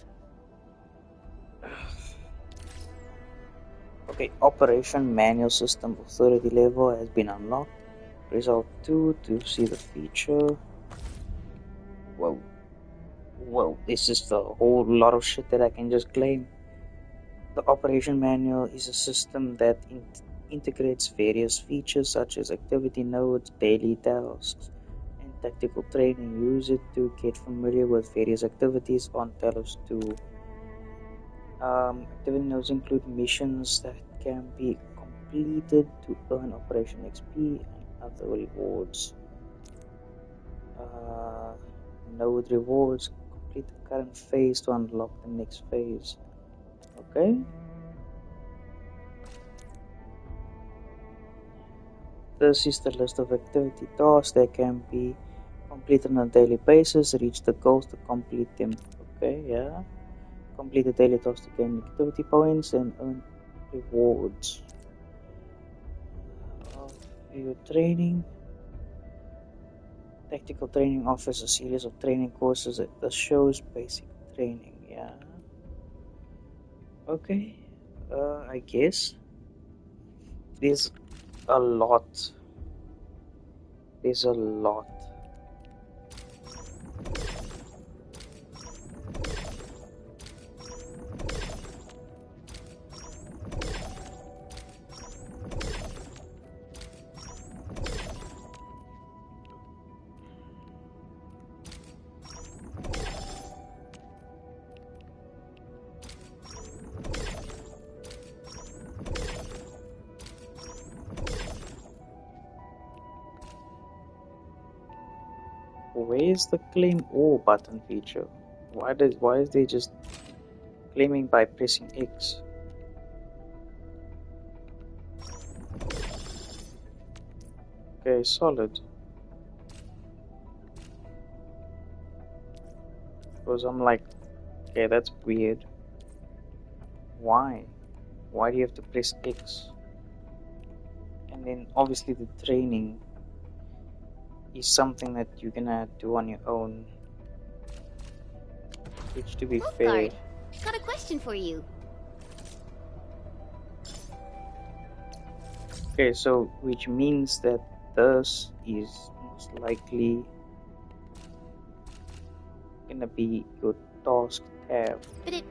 Okay, Operation Manual System Authority level has been unlocked. Result 2 to see the feature. Whoa. Whoa, this is a whole lot of shit that I can just claim. The Operation Manual is a system that integrates various features such as activity nodes, daily tasks, and tactical training. Use it to get familiar with various activities on Talos 2. Activity nodes include missions that can be completed to earn Operation XP and other rewards. Node rewards. Complete the current phase to unlock the next phase. Okay. This is the list of activity tasks that can be completed on a daily basis. Reach the goals to complete them. Okay, yeah. Complete the daily tasks to gain activity points and earn rewards. Your training. Tactical training offers a series of training courses that shows basic training. Yeah. Okay. I guess there's a lot. There's a lot. Where's the claim all button feature? Why is they just claiming by pressing X? Okay, solid. Because I'm like, okay, that's weird. Why? Why do you have to press X? And then obviously the training is something that you're gonna do on your own. Which, to be fair, Got a question for you. okay, so which means that this is most likely gonna be your task tab. But it...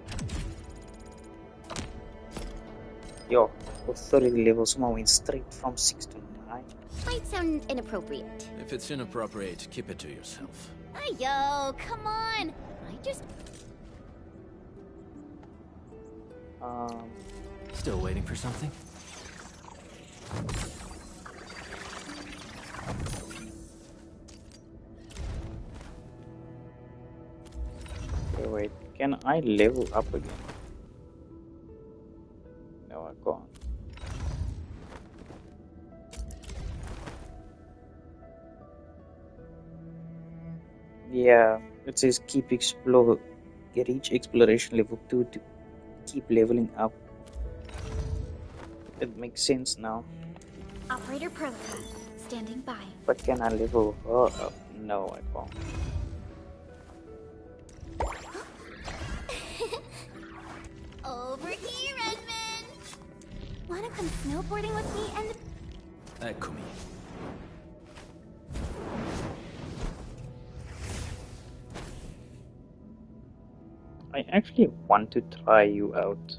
Yo, authority level somehow went straight from 6 to 9. might sound inappropriate. If it's inappropriate, keep it to yourself. Yo, come on! I just... Still waiting for something? Okay, wait. Can I level up again? No, I can't. Yeah, it says keep explore. Reach exploration level 2 to keep leveling up. It makes sense now. Operator Perlica, standing by. But can I level her up? No, I can't. Over here, Edmund! Wanna come snowboarding with me and... Eccomi. I actually want to try you out.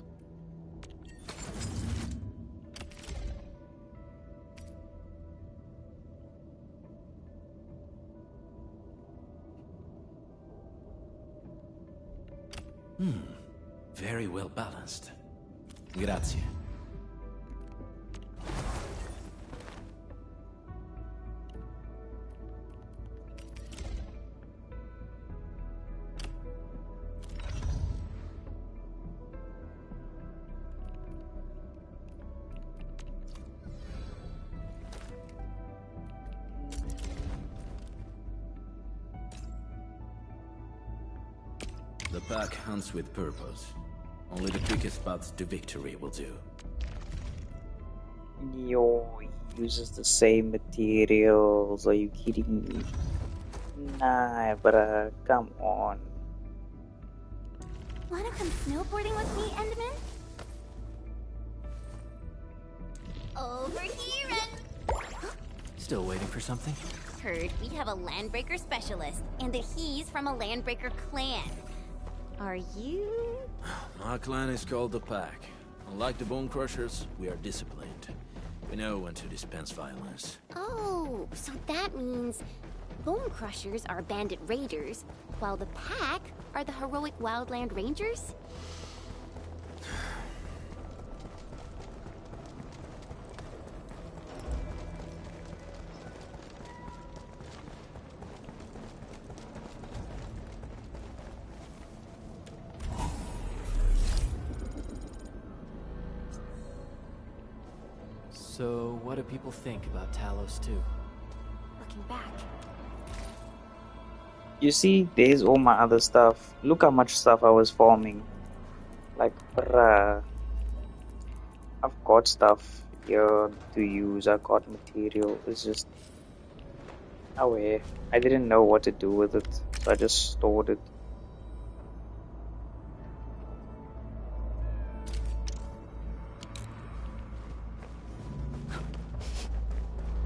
Very well balanced. Grazie. The pack hunts with purpose. Only the quickest paths to victory will do. Yo, he uses the same materials. Are you kidding me? Nah, bruh, come on. Wanna come snowboarding with me, Enderman? Over here, Still waiting for something? Heard we have a Landbreaker specialist, and that he's from a Landbreaker clan. Are you? My clan is called the Pack. Unlike the Bone Crushers, we are disciplined. We know when to dispense violence. Oh, so that means Bone Crushers are bandit raiders, while the Pack are the heroic Wildland Rangers? So, what do people think about Talos 2? Looking back, You see, there's all my other stuff. Look how much stuff I was farming. Like, bruh. I've got stuff here to use. I got material. It's just... oh yeah. I didn't know what to do with it, so I just stored it.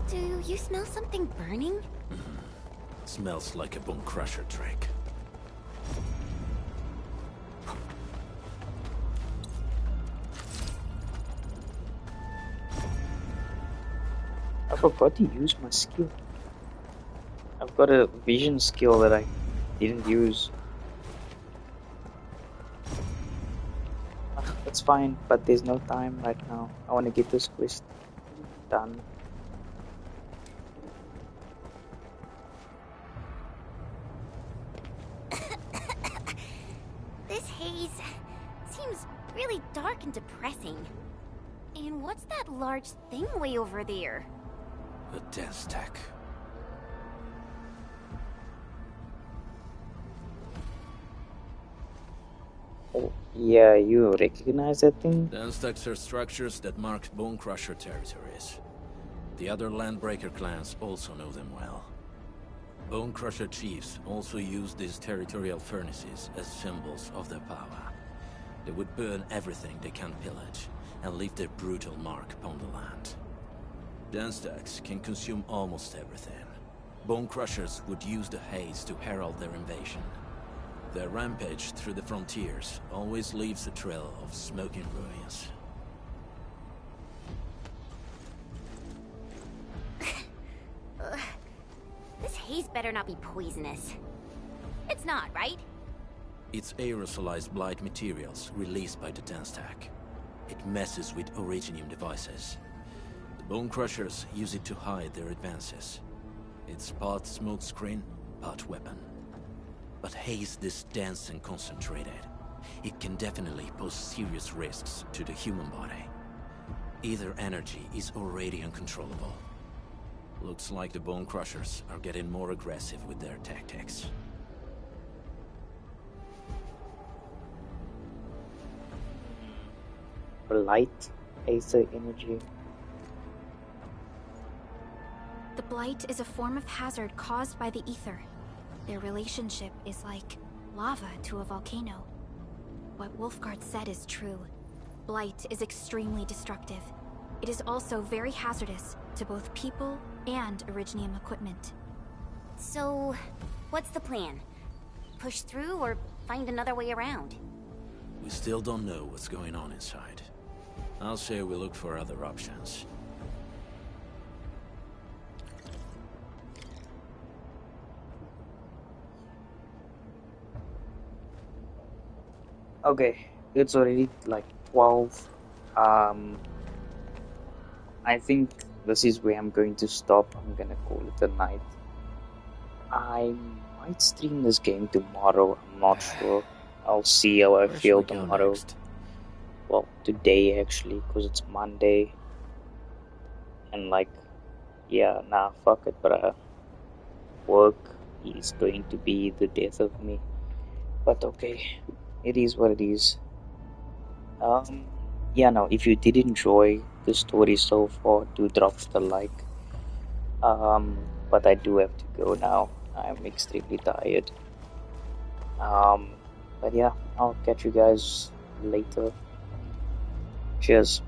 Do you smell something burning? Smells like a bone crusher trick. I forgot to use my skill. I've got a vision skill that I didn't use. That's fine, but there's no time right now. I want to get this quest done. This haze seems really dark and depressing. And what's that large thing way over there? A dense tech. Oh, yeah, you recognize that thing? Dense techs are structures that mark bone crusher territories. The other landbreaker clans also know them well. Bone crusher chiefs also use these territorial furnaces as symbols of their power. They would burn everything they can pillage and leave their brutal mark upon the land. Dense techs can consume almost everything. Bone crushers would use the haze to herald their invasion. Their rampage through the frontiers always leaves a trail of smoking ruins. This haze better not be poisonous. It's not, right? It's aerosolized blight materials released by the dense tech. It messes with Originium devices. The bone crushers use it to hide their advances. It's part smokescreen, part weapon. But haze this dense and concentrated. It can definitely pose serious risks to the human body. Either energy is already uncontrollable. Looks like the bone crushers are getting more aggressive with their tactics. Light, Acer energy. the blight is a form of hazard caused by the ether. Their relationship is like lava to a volcano. What Wolfguard said is true. Blight is extremely destructive. It is also very hazardous to both people and Originium equipment. So, what's the plan? Push through or find another way around? We still don't know what's going on inside. I'll say we look for other options. Okay, it's already like 12. I think this is where I'm going to stop. I'm gonna call it a night. I might stream this game tomorrow. I'm not sure. I'll see how I feel tomorrow. Well, today actually, because it's Monday. And like, yeah, nah, fuck it, bruh. Work is going to be the death of me. But okay, it is what it is. Yeah, no, if you did enjoy the story so far, do drop the like. But I do have to go now. I'm extremely tired. But yeah, I'll catch you guys later. Cheers.